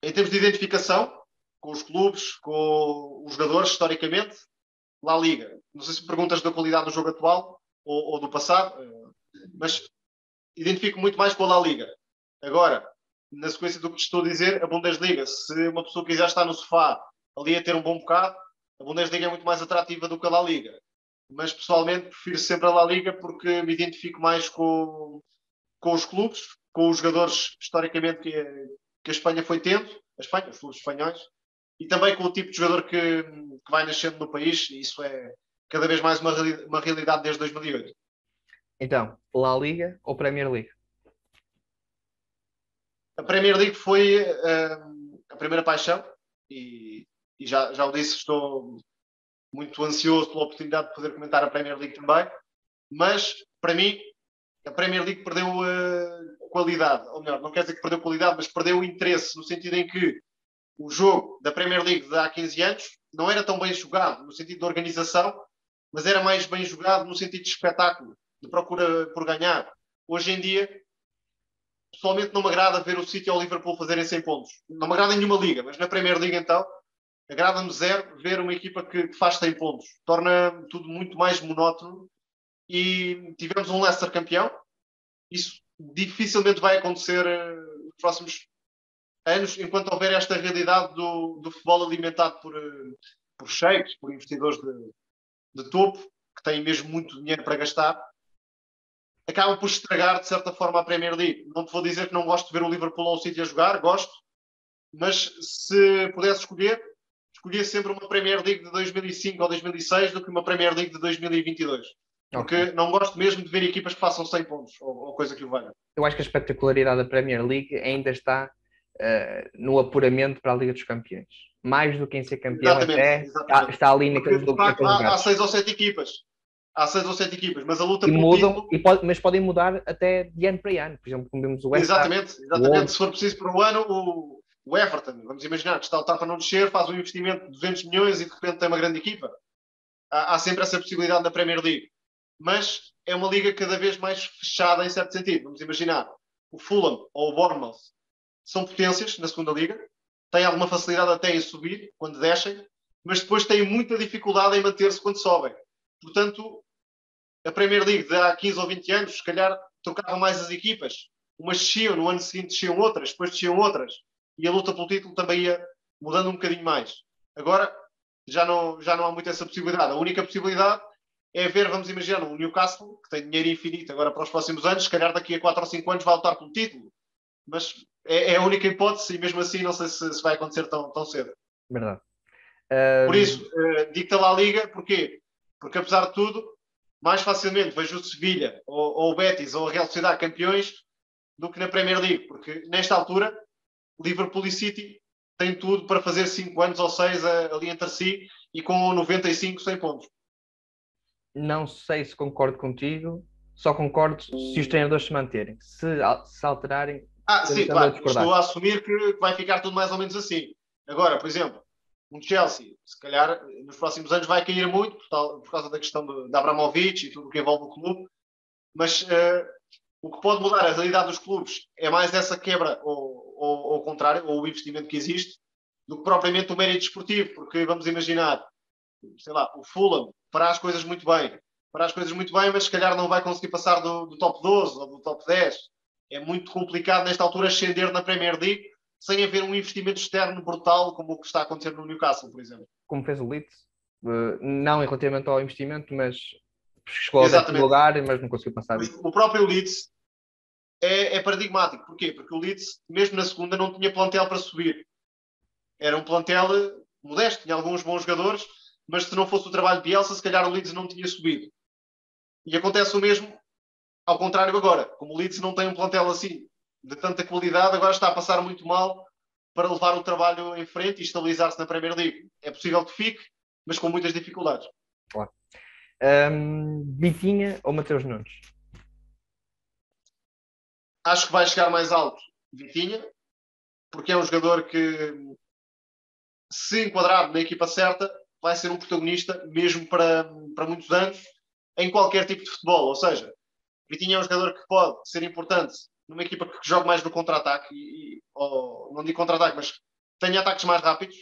Em termos de identificação com os clubes, com os jogadores, historicamente, La Liga. Não sei se me perguntas da qualidade do jogo atual ou do passado, mas identifico muito mais com a La Liga. Agora, na sequência do que te estou a dizer, a Bundesliga, se uma pessoa quiser estar no sofá ali a ter um bom bocado, a Bundesliga é muito mais atrativa do que a La Liga. Mas, pessoalmente, prefiro sempre a La Liga porque me identifico mais com os clubes, com os jogadores, historicamente, que a Espanha foi tendo, a Espanha, os clubes espanhóis, e também com o tipo de jogador que vai nascendo no país, e isso é cada vez mais uma realidade desde 2008. Então, La Liga ou Premier League? A Premier League foi a primeira paixão, e já o disse, estou muito ansioso pela oportunidade de poder comentar a Premier League também, mas, para mim, a Premier League perdeu qualidade, ou melhor, não quer dizer que perdeu qualidade, mas perdeu o interesse, no sentido em que o jogo da Premier League de há 15 anos não era tão bem jogado no sentido de organização, mas era mais bem jogado no sentido de espetáculo, de procura por ganhar. Hoje em dia, pessoalmente não me agrada ver o City ou o Liverpool fazerem 100 pontos. Não me agrada em nenhuma liga, mas na Premier League então, agrada-me zero ver uma equipa que faz 100 pontos. Torna tudo muito mais monótono e tivemos um Leicester campeão. Isso dificilmente vai acontecer nos próximos anos, enquanto houver esta realidade do futebol alimentado por sheiks, por investidores de topo, que têm mesmo muito dinheiro para gastar, acabam por estragar, de certa forma, a Premier League. Não te vou dizer que não gosto de ver o Liverpool ou o City a jogar, gosto, mas se pudesse escolhia sempre uma Premier League de 2005 ou 2006 do que uma Premier League de 2022. Porque Ok. não gosto mesmo de ver equipas que façam 100 pontos, ou coisa que o valha. Eu acho que a espetacularidade da Premier League ainda está no apuramento para a Liga dos Campeões. Mais do que em ser campeão, até está ali Porque, naqueles de facto, há lugares. 6 ou 7 equipas. Há 6 ou 7 equipas, mas a luta E pelo mudam, título... mas podem mudar até de ano para ano. Por exemplo, como vimos o West Ham, Exatamente. Se for preciso por um ano, o Everton, vamos imaginar que está a lutar para não descer, faz um investimento de 200 milhões e de repente tem uma grande equipa. Há sempre essa possibilidade na Premier League. Mas é uma liga cada vez mais fechada em certo sentido. Vamos imaginar, o Fulham ou o Bournemouth são potências na segunda liga, têm alguma facilidade até em subir quando descem, mas depois têm muita dificuldade em manter-se quando sobem. Portanto, a Premier League de há 15 ou 20 anos, se calhar trocavam mais as equipas. Umas desciam, no ano seguinte desciam outras, depois desciam outras. E a luta pelo título também ia mudando um bocadinho mais. Agora, já não há muito essa possibilidade. A única possibilidade é ver, vamos imaginar, o Newcastle, que tem dinheiro infinito agora para os próximos anos, se calhar daqui a 4 ou 5 anos vai lutar pelo título. Mas é a única hipótese e mesmo assim não sei se vai acontecer tão cedo. Verdade. Por isso, digo-te lá a Liga, porquê? Porque apesar de tudo, mais facilmente vejo o Sevilha ou o Betis ou a Real Sociedade campeões do que na Premier League, porque nesta altura Liverpool e City têm tudo para fazer 5 anos ou 6 ali entre si e com 95, 100 pontos. Não sei se concordo contigo, só concordo se os treinadores se manterem. Se alterarem, Sim, claro. Estou a assumir que vai ficar tudo mais ou menos assim. Agora, por exemplo, um Chelsea, se calhar nos próximos anos vai cair muito por causa da questão de Abramovich e tudo o que envolve o clube, mas o que pode mudar a realidade dos clubes é mais essa quebra ou ao contrário, ou o investimento que existe, do que propriamente o mérito esportivo, porque vamos imaginar, sei lá, o Fulham fará as coisas muito bem, mas se calhar não vai conseguir passar do top 12 ou do top 10. É muito complicado nesta altura ascender na Premier League sem haver um investimento externo brutal como o que está a acontecer no Newcastle, por exemplo. Como fez o Leeds, não relativamente ao investimento, mas chegou ao 10º lugar, mas não conseguiu passar isso. O próprio Leeds é paradigmático. Porquê? Porque o Leeds, mesmo na segunda, não tinha plantel para subir. Era um plantel modesto, tinha alguns bons jogadores, mas se não fosse o trabalho de Bielsa, se calhar o Leeds não tinha subido. E acontece o mesmo ao contrário agora. Como o Leeds não tem um plantel assim de tanta qualidade, agora está a passar muito mal para levar o trabalho em frente e estabilizar-se na Premier League. É possível que fique, mas com muitas dificuldades. Claro. Vitinha ou Mateus Nunes? Acho que vai chegar mais alto Vitinha, porque é um jogador que, se enquadrado na equipa certa, vai ser um protagonista mesmo para muitos anos em qualquer tipo de futebol. Ou seja, Vitinha é um jogador que pode ser importante numa equipa que joga mais no contra-ataque, ou não digo contra-ataque, mas tenha ataques mais rápidos,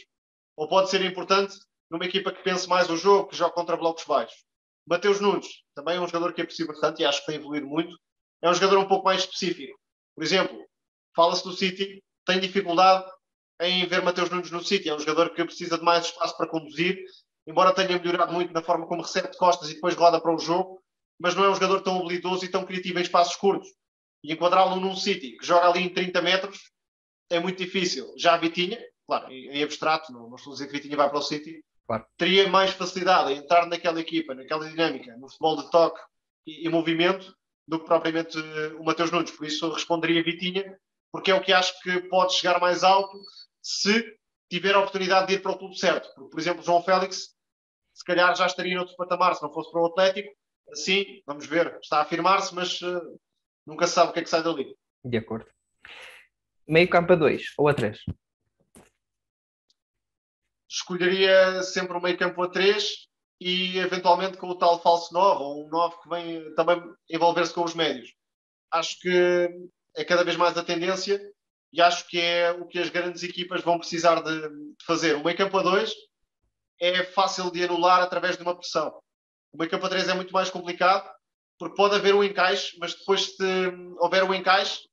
ou pode ser importante numa equipa que pense mais o jogo, que joga contra blocos baixos. Mateus Nunes também é um jogador que aprecio bastante e acho que tem evoluído muito. É um jogador um pouco mais específico. Por exemplo, fala-se do City, tem dificuldade em ver Mateus Nunes no City. É um jogador que precisa de mais espaço para conduzir, embora tenha melhorado muito na forma como recebe de costas e depois roda para o jogo, mas não é um jogador tão habilidoso e tão criativo em espaços curtos. E enquadrá-lo num City que joga ali em 30 metros é muito difícil. Já a Vitinha, claro, em abstrato, não estou a dizer que Vitinha vai para o City, Claro. teria mais facilidade em entrar naquela equipa, naquela dinâmica, no futebol de toque e movimento, do que propriamente o Mateus Nunes. Por isso eu responderia Vitinha, porque é o que acho que pode chegar mais alto se tiver a oportunidade de ir para o clube certo. Porque, por exemplo, João Félix, se calhar já estaria noutro patamar se não fosse para o Atlético. Assim, vamos ver, está a afirmar-se, mas nunca se sabe o que é que sai dali. De acordo. Meio campo a 2 ou a 3? Escolheria sempre um meio campo a 3 e eventualmente com o tal falso 9 ou um 9 que vem também envolver-se com os médios. Acho que é cada vez mais a tendência e acho que é o que as grandes equipas vão precisar de fazer. O meio campo a 2 é fácil de anular através de uma pressão. O meio campo a 3 é muito mais complicado porque pode haver um encaixe, mas depois se houver um encaixe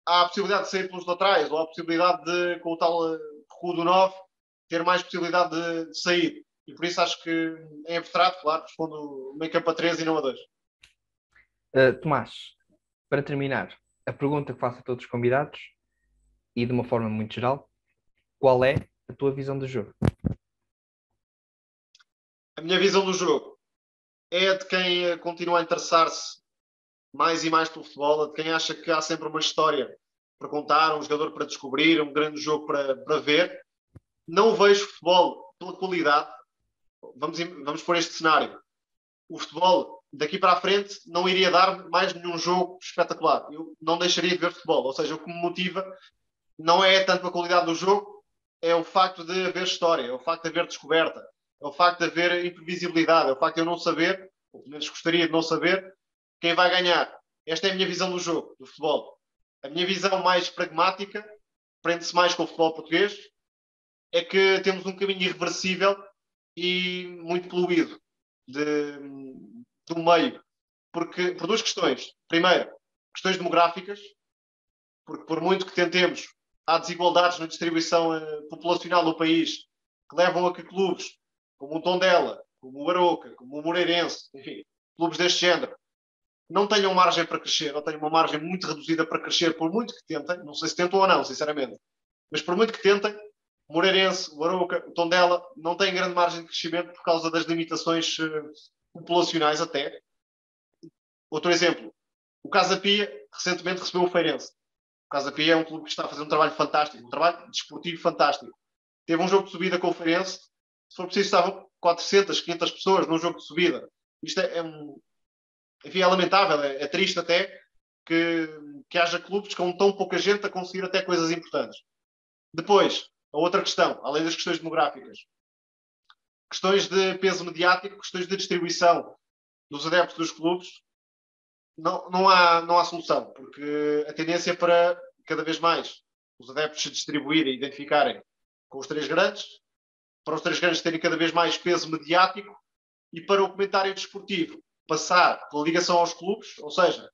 há a possibilidade de sair pelos laterais ou há a possibilidade de, com o tal recuo do 9, ter mais possibilidade de sair. E por isso acho que, em abstrato, claro, respondo meio campo a 3 e não a 2. Tomás, para terminar, a pergunta que faço a todos os convidados, e de uma forma muito geral, qual é a tua visão do jogo? A minha visão do jogo é de quem continua a interessar-se mais e mais pelo futebol, de quem acha que há sempre uma história para contar, um jogador para descobrir, um grande jogo para ver. Não vejo futebol pela qualidade. Vamos pôr este cenário. O futebol, daqui para a frente, não iria dar mais nenhum jogo espetacular. Eu não deixaria de ver futebol. Ou seja, o que me motiva não é tanto a qualidade do jogo, é o facto de haver história, é o facto de haver descoberta, é o facto de haver imprevisibilidade, é o facto de eu não saber, ou pelo menos gostaria de não saber, quem vai ganhar. Esta é a minha visão do jogo, do futebol. A minha visão mais pragmática, prende-se mais com o futebol português, é que temos um caminho irreversível e muito poluído do meio. Por duas questões. Primeiro, questões demográficas, porque por muito que tentemos, há desigualdades na distribuição populacional do país que levam a que clubes como o Tondela, como o Aroca, como o Moreirense, enfim, clubes deste género, não tenham margem para crescer, ou tenham uma margem muito reduzida para crescer, por muito que tentem, não sei se tentam ou não, sinceramente, mas por muito que tentem, o Moreirense, o Aroca, o Tondela não têm grande margem de crescimento por causa das limitações populacionais até. Outro exemplo, o Casa Pia recentemente recebeu o Feirense. O Casa Pia é um clube que está a fazer um trabalho fantástico, um trabalho desportivo fantástico. Teve um jogo de subida com o Feirense, se for preciso estavam 400, 500 pessoas num jogo de subida. Isto enfim, é lamentável, é triste até que haja clubes com tão pouca gente a conseguir até coisas importantes. Depois, a outra questão, além das questões demográficas, questões de peso mediático, questões de distribuição dos adeptos dos clubes, não há solução, porque a tendência para cada vez mais os adeptos se distribuírem e identificarem com os três grandes, para os três grandes terem cada vez mais peso mediático e para o comentário desportivo passar pela ligação aos clubes, ou seja,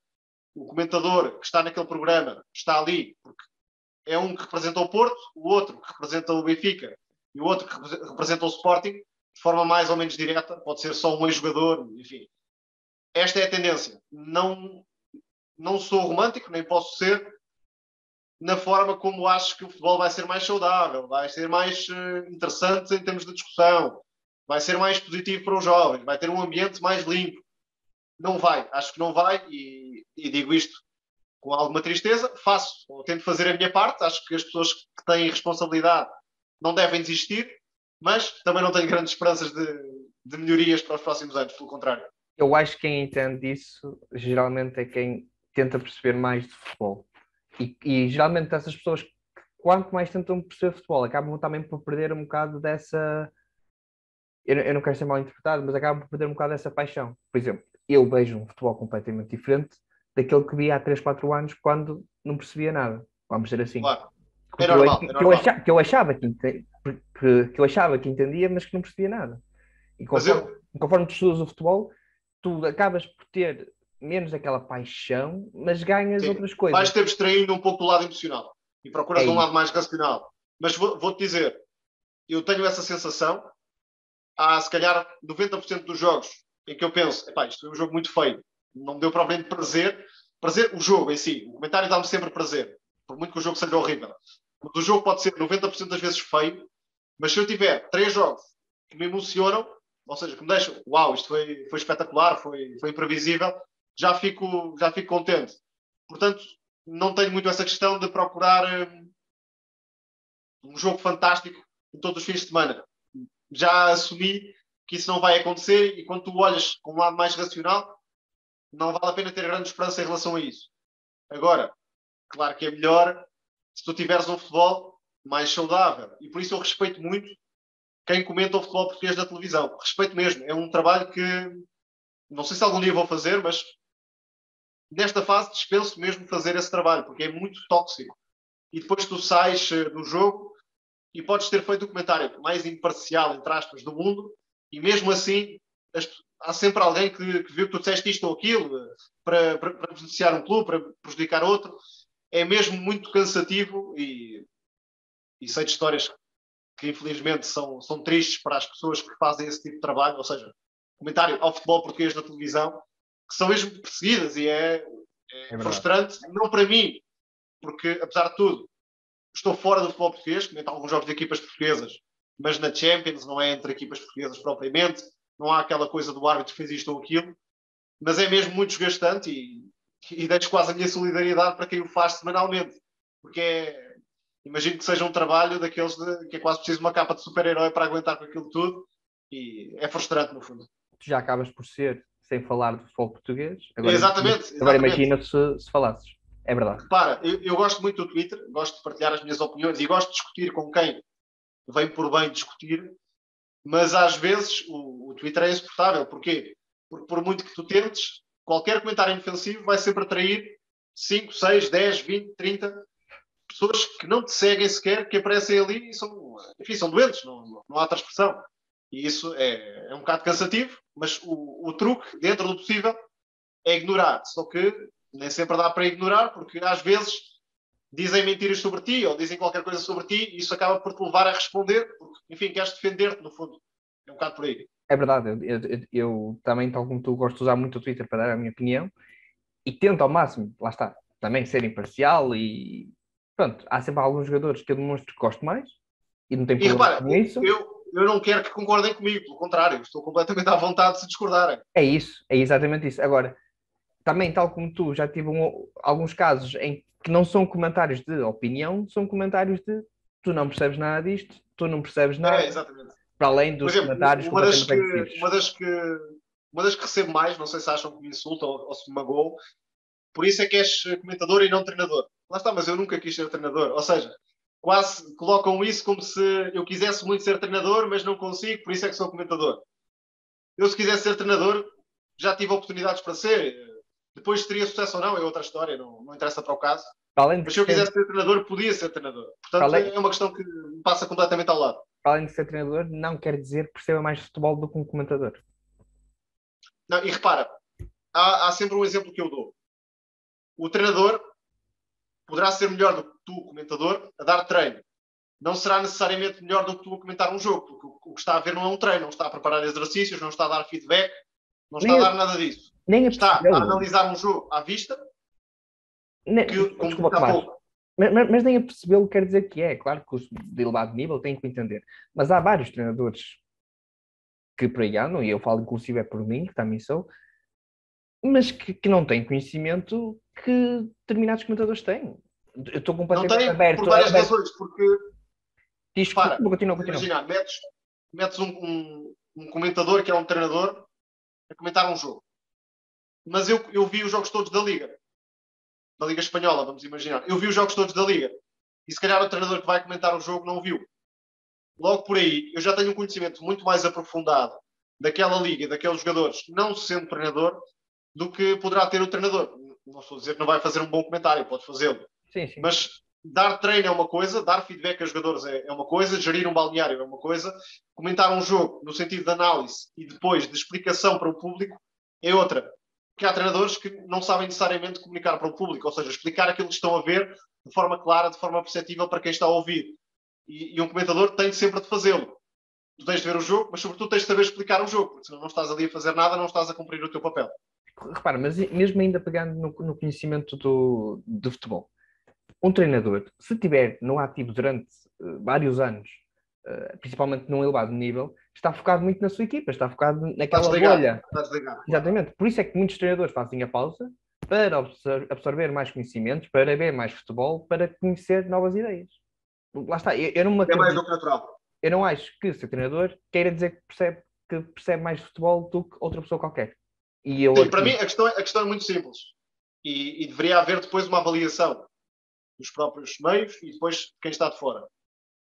o comentador que está naquele programa está ali porque é um que representa o Porto, o outro que representa o Benfica e o outro que representa o Sporting, de forma mais ou menos direta, pode ser só um ex-jogador, enfim. Esta é a tendência. Não sou romântico, nem posso ser, na forma como acho que o futebol vai ser mais saudável, vai ser mais interessante em termos de discussão, vai ser mais positivo para os jovens, vai ter um ambiente mais limpo. Não vai, acho que não vai, e digo isto com alguma tristeza, faço, ou tento fazer a minha parte, acho que as pessoas que têm responsabilidade não devem desistir, mas também não tenho grandes esperanças de melhorias para os próximos anos, pelo contrário. Eu acho que quem entende isso geralmente é quem tenta perceber mais de futebol. E geralmente essas pessoas que quanto mais tentam perceber futebol acabam também por perder um bocado eu não quero ser mal interpretado, mas acaba por perder um bocado essa paixão. Por exemplo, eu vejo um futebol completamente diferente daquele que via há 3, 4 anos quando não percebia nada. Vamos dizer assim. Claro. É Porque normal, é normal. que eu achava que eu achava que entendia, mas que não percebia nada. E Mas conforme tu estudas o futebol, tu acabas por ter menos aquela paixão, mas ganhas sim, outras coisas. vais-te abstraindo um pouco do lado emocional e procuras um lado mais racional. Mas vou-te dizer, eu tenho essa sensação. Há, se calhar, 90% dos jogos em que eu penso, epá, isto foi um jogo muito feio, não me deu provavelmente prazer. Prazer, o jogo em si, o comentário dá-me sempre prazer, por muito que o jogo seja horrível. O jogo pode ser 90% das vezes feio, mas se eu tiver 3 jogos que me emocionam, ou seja, que me deixam, uau, isto foi espetacular, foi imprevisível, já fico contente. Portanto, não tenho muito essa questão de procurar um jogo fantástico em todos os fins de semana. Já assumi que isso não vai acontecer e quando tu olhas com um lado mais racional, não vale a pena ter grande esperança em relação a isso. Agora, claro que é melhor se tu tiveres um futebol mais saudável. E por isso eu respeito muito quem comenta o futebol português na televisão. Respeito mesmo. É um trabalho que não sei se algum dia vou fazer, mas nesta fase dispenso mesmo fazer esse trabalho, porque é muito tóxico. E depois tu sais do jogo e podes ter feito o comentário mais imparcial, entre aspas, do mundo, e mesmo assim há sempre alguém que viu que tu disseste isto ou aquilo para beneficiar um clube, para prejudicar outro. É mesmo muito cansativo e sei de histórias que infelizmente são tristes para as pessoas que fazem esse tipo de trabalho, ou seja, comentário ao futebol português na televisão, que são mesmo perseguidas e é frustrante, não para mim, porque apesar de tudo estou fora do futebol português, comento alguns jogos de equipas portuguesas, mas na Champions não é entre equipas portuguesas propriamente, não há aquela coisa do árbitro que fez isto ou aquilo, mas é mesmo muito desgastante e deixo quase a minha solidariedade para quem o faz semanalmente, porque imagino que seja um trabalho daqueles que é quase preciso uma capa de super-herói para aguentar com aquilo tudo e é frustrante no fundo. Tu já acabas por ser, sem falar de futebol português. Exatamente. Agora imagina se falasses. É verdade. Repara, eu gosto muito do Twitter, gosto de partilhar as minhas opiniões e gosto de discutir com quem vem por bem discutir, mas às vezes o Twitter é insuportável. Porquê? Porque por muito que tu tentes, qualquer comentário inofensivo vai sempre atrair 5, 6, 10, 20, 30 pessoas que não te seguem sequer, que aparecem ali e são doentes, não há outra expressão. E isso é um bocado cansativo, mas o truque, dentro do possível, é ignorar. Só que nem sempre dá para ignorar, porque às vezes dizem mentiras sobre ti ou dizem qualquer coisa sobre ti e isso acaba por te levar a responder, porque, enfim, queres defender-te, no fundo. É um bocado por aí. É verdade. Eu também, tal como tu, gosto de usar muito o Twitter para dar a minha opinião e tento ao máximo, lá está, também ser imparcial e pronto, há sempre alguns jogadores que eu demonstro que gosto mais e não tem problema repara, com isso. Eu não quero que concordem comigo, pelo contrário, estou completamente à vontade de se discordarem. É isso, é exatamente isso. Agora, também, tal como tu, já tive alguns casos em que não são comentários de opinião, são comentários de tu não percebes nada disto, tu não percebes nada. Exatamente. Para além dos comentários uma das que recebo mais, não sei se acham que me insultam ou se me magoam, por isso é que és comentador e não treinador. Lá está, mas eu nunca quis ser treinador. Ou seja, quase colocam isso como se eu quisesse muito ser treinador, mas não consigo, por isso é que sou comentador. Eu, se quisesse ser treinador, já tive oportunidades para ser. Depois se teria sucesso ou não, é outra história, não interessa para o caso. Mas se eu quisesse ser treinador, podia ser treinador. Portanto, é uma questão que me passa completamente ao lado. Para além de ser treinador, não quer dizer que perceba mais futebol do que um comentador. Não, e repara, há sempre um exemplo que eu dou. O treinador poderá ser melhor do que tu, o comentador, a dar treino. Não será necessariamente melhor do que tu a comentar um jogo, porque o que está a ver não é um treino, não está a preparar exercícios, não está a dar feedback, não está a dar nada disso. Está a analisar um jogo à vista, desculpa, pouco. Mas nem a percebê-lo quer dizer que é. Claro que os de elevado nível têm que entender. Mas há vários treinadores que por aí andam, e eu falo inclusive é por mim, que também sou, mas que não têm conhecimento que determinados comentadores têm. Eu estou completamente aberto. Por várias razões, porque continua. Imagina, metes um comentador que é um treinador a comentar um jogo. Mas eu vi os jogos todos da Liga Espanhola, vamos imaginar. Eu vi os jogos todos da Liga. E se calhar o treinador que vai comentar o jogo não viu. logo por aí, eu já tenho um conhecimento muito mais aprofundado daquela liga e daqueles jogadores, não sendo treinador, do que poderá ter o treinador. Não estou a dizer que não vai fazer um bom comentário, pode fazê-lo. Sim, sim. Mas dar treino é uma coisa, dar feedback a jogadores é uma coisa, gerir um balneário é uma coisa, comentar um jogo no sentido de análise e depois de explicação para o público é outra. Porque há treinadores que não sabem necessariamente comunicar para o público, ou seja, explicar aquilo que estão a ver de forma clara, de forma perceptível para quem está a ouvir. E um comentador tem sempre de fazê-lo. Tu tens de ver o jogo, mas sobretudo tens de saber explicar o jogo, porque senão não estás ali a fazer nada, não estás a cumprir o teu papel. Repara, mas mesmo ainda pegando no conhecimento do futebol, um treinador, se estiver no ativo durante vários anos, principalmente num elevado nível, está focado muito na sua equipa, está focado naquela bolha. Exatamente. Por isso é que muitos treinadores fazem a pausa para absorver mais conhecimentos, para ver mais futebol, para conhecer novas ideias. Lá está. Eu não me é mais do que natural. Eu não acho que ser treinador queira dizer que percebe mais futebol do que outra pessoa qualquer. Sim, para mim a questão é muito simples. E deveria haver depois uma avaliação dos próprios meios e depois de quem está de fora.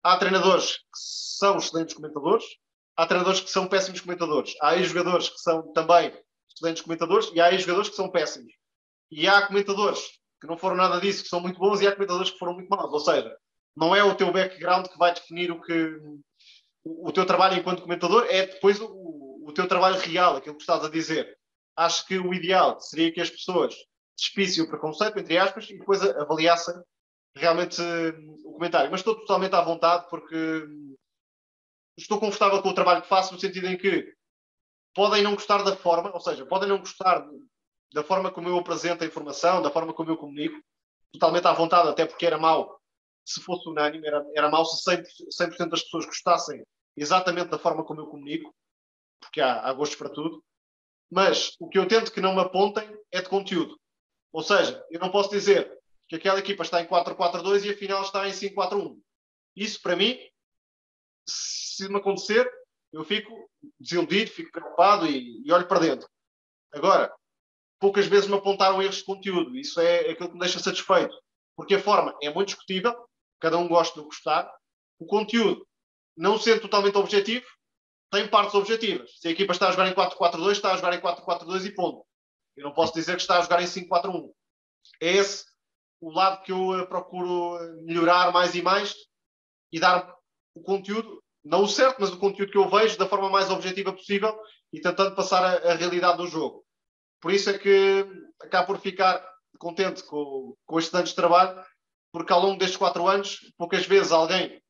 Há treinadores que são excelentes comentadores, há treinadores que são péssimos comentadores. Há ex-jogadores que são também excelentes comentadores e há ex-jogadores que são péssimos. E há comentadores que não foram nada disso, que são muito bons, e há comentadores que foram muito maus. Ou seja, não é o teu background que vai definir o teu trabalho enquanto comentador, é depois o teu trabalho real, aquilo que estás a dizer. Acho que o ideal seria que as pessoas despissem o preconceito, entre aspas, e depois avaliassem realmente o comentário. Mas estou totalmente à vontade porque estou confortável com o trabalho que faço, no sentido em que podem não gostar da forma, ou seja, podem não gostar da forma como eu apresento a informação, da forma como eu comunico, totalmente à vontade, até porque era mau se fosse unânime, era mau se 100% das pessoas gostassem exatamente da forma como eu comunico, porque há gostos para tudo. Mas o que eu tento que não me apontem é de conteúdo. Ou seja, eu não posso dizer que aquela equipa está em 4-4-2 e afinal está em 5-4-1. Isso, para mim, se me acontecer, eu fico desiludido, fico preocupado e olho para dentro. Agora, poucas vezes me apontaram erros de conteúdo. Isso é aquilo que me deixa satisfeito. Porque a forma é muito discutível, cada um gosta de gostar. O conteúdo, não sendo totalmente objetivo, tem partes objetivas. Se a equipa está a jogar em 4-4-2, está a jogar em 4-4-2 e ponto. Eu não posso dizer que está a jogar em 5-4-1. É esse o lado que eu procuro melhorar mais e mais e dar o conteúdo, não o certo, mas o conteúdo que eu vejo da forma mais objetiva possível e tentando passar a realidade do jogo. Por isso é que acabo por ficar contente com estes anos de trabalho, porque ao longo destes 4 anos, poucas vezes alguém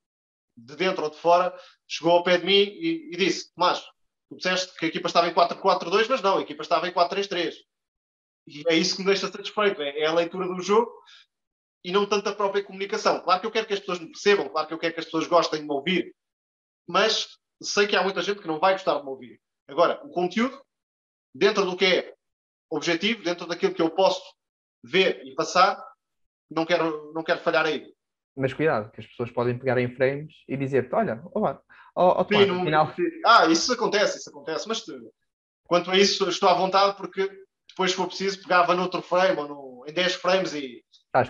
de dentro ou de fora chegou ao pé de mim e disse: Tomás, tu disseste que a equipa estava em 4-4-2, mas não, a equipa estava em 4-3-3. E é isso que me deixa satisfeito, é a leitura do jogo e não tanto a própria comunicação. Claro que eu quero que as pessoas me percebam, claro que eu quero que as pessoas gostem de me ouvir, mas sei que há muita gente que não vai gostar de me ouvir. Agora, o conteúdo, dentro do que é objetivo, dentro daquilo que eu posso ver e passar, não quero falhar aí. Mas cuidado, que as pessoas podem pegar em frames e dizer-te: olha, Tomás, afinal... Isso acontece, mas quanto a isso estou à vontade, porque depois, se for preciso, pegava noutro frame ou em 10 frames e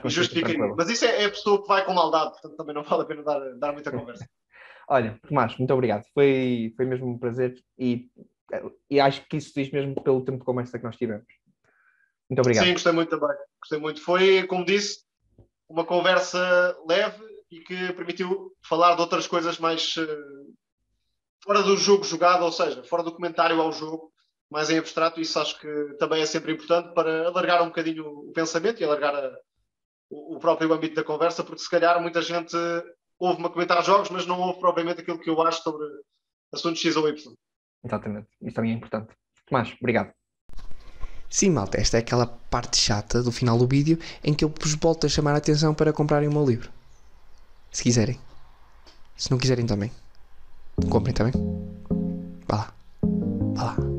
justificaria. Mas isso é a pessoa que vai com maldade, portanto também não vale a pena dar muita conversa. Olha, Tomás, muito obrigado. Foi mesmo um prazer e acho que isso diz mesmo pelo tempo de conversa que nós tivemos. Muito obrigado. Sim, gostei muito também. Gostei muito. Foi, como disse, uma conversa leve e que permitiu falar de outras coisas mais fora do jogo jogado, ou seja, fora do comentário ao jogo, mais em abstrato. Isso acho que também é sempre importante para alargar um bocadinho o pensamento e alargar o próprio âmbito da conversa, porque se calhar muita gente ouve-me a comentar jogos, mas não ouve propriamente aquilo que eu acho sobre assuntos X ou Y. Exatamente, isso também é importante. Tomás, obrigado. Sim, malta, esta é aquela parte chata do final do vídeo em que eu vos volto a chamar a atenção para comprarem o meu livro. Se quiserem. Se não quiserem também. Comprem também. Vá lá.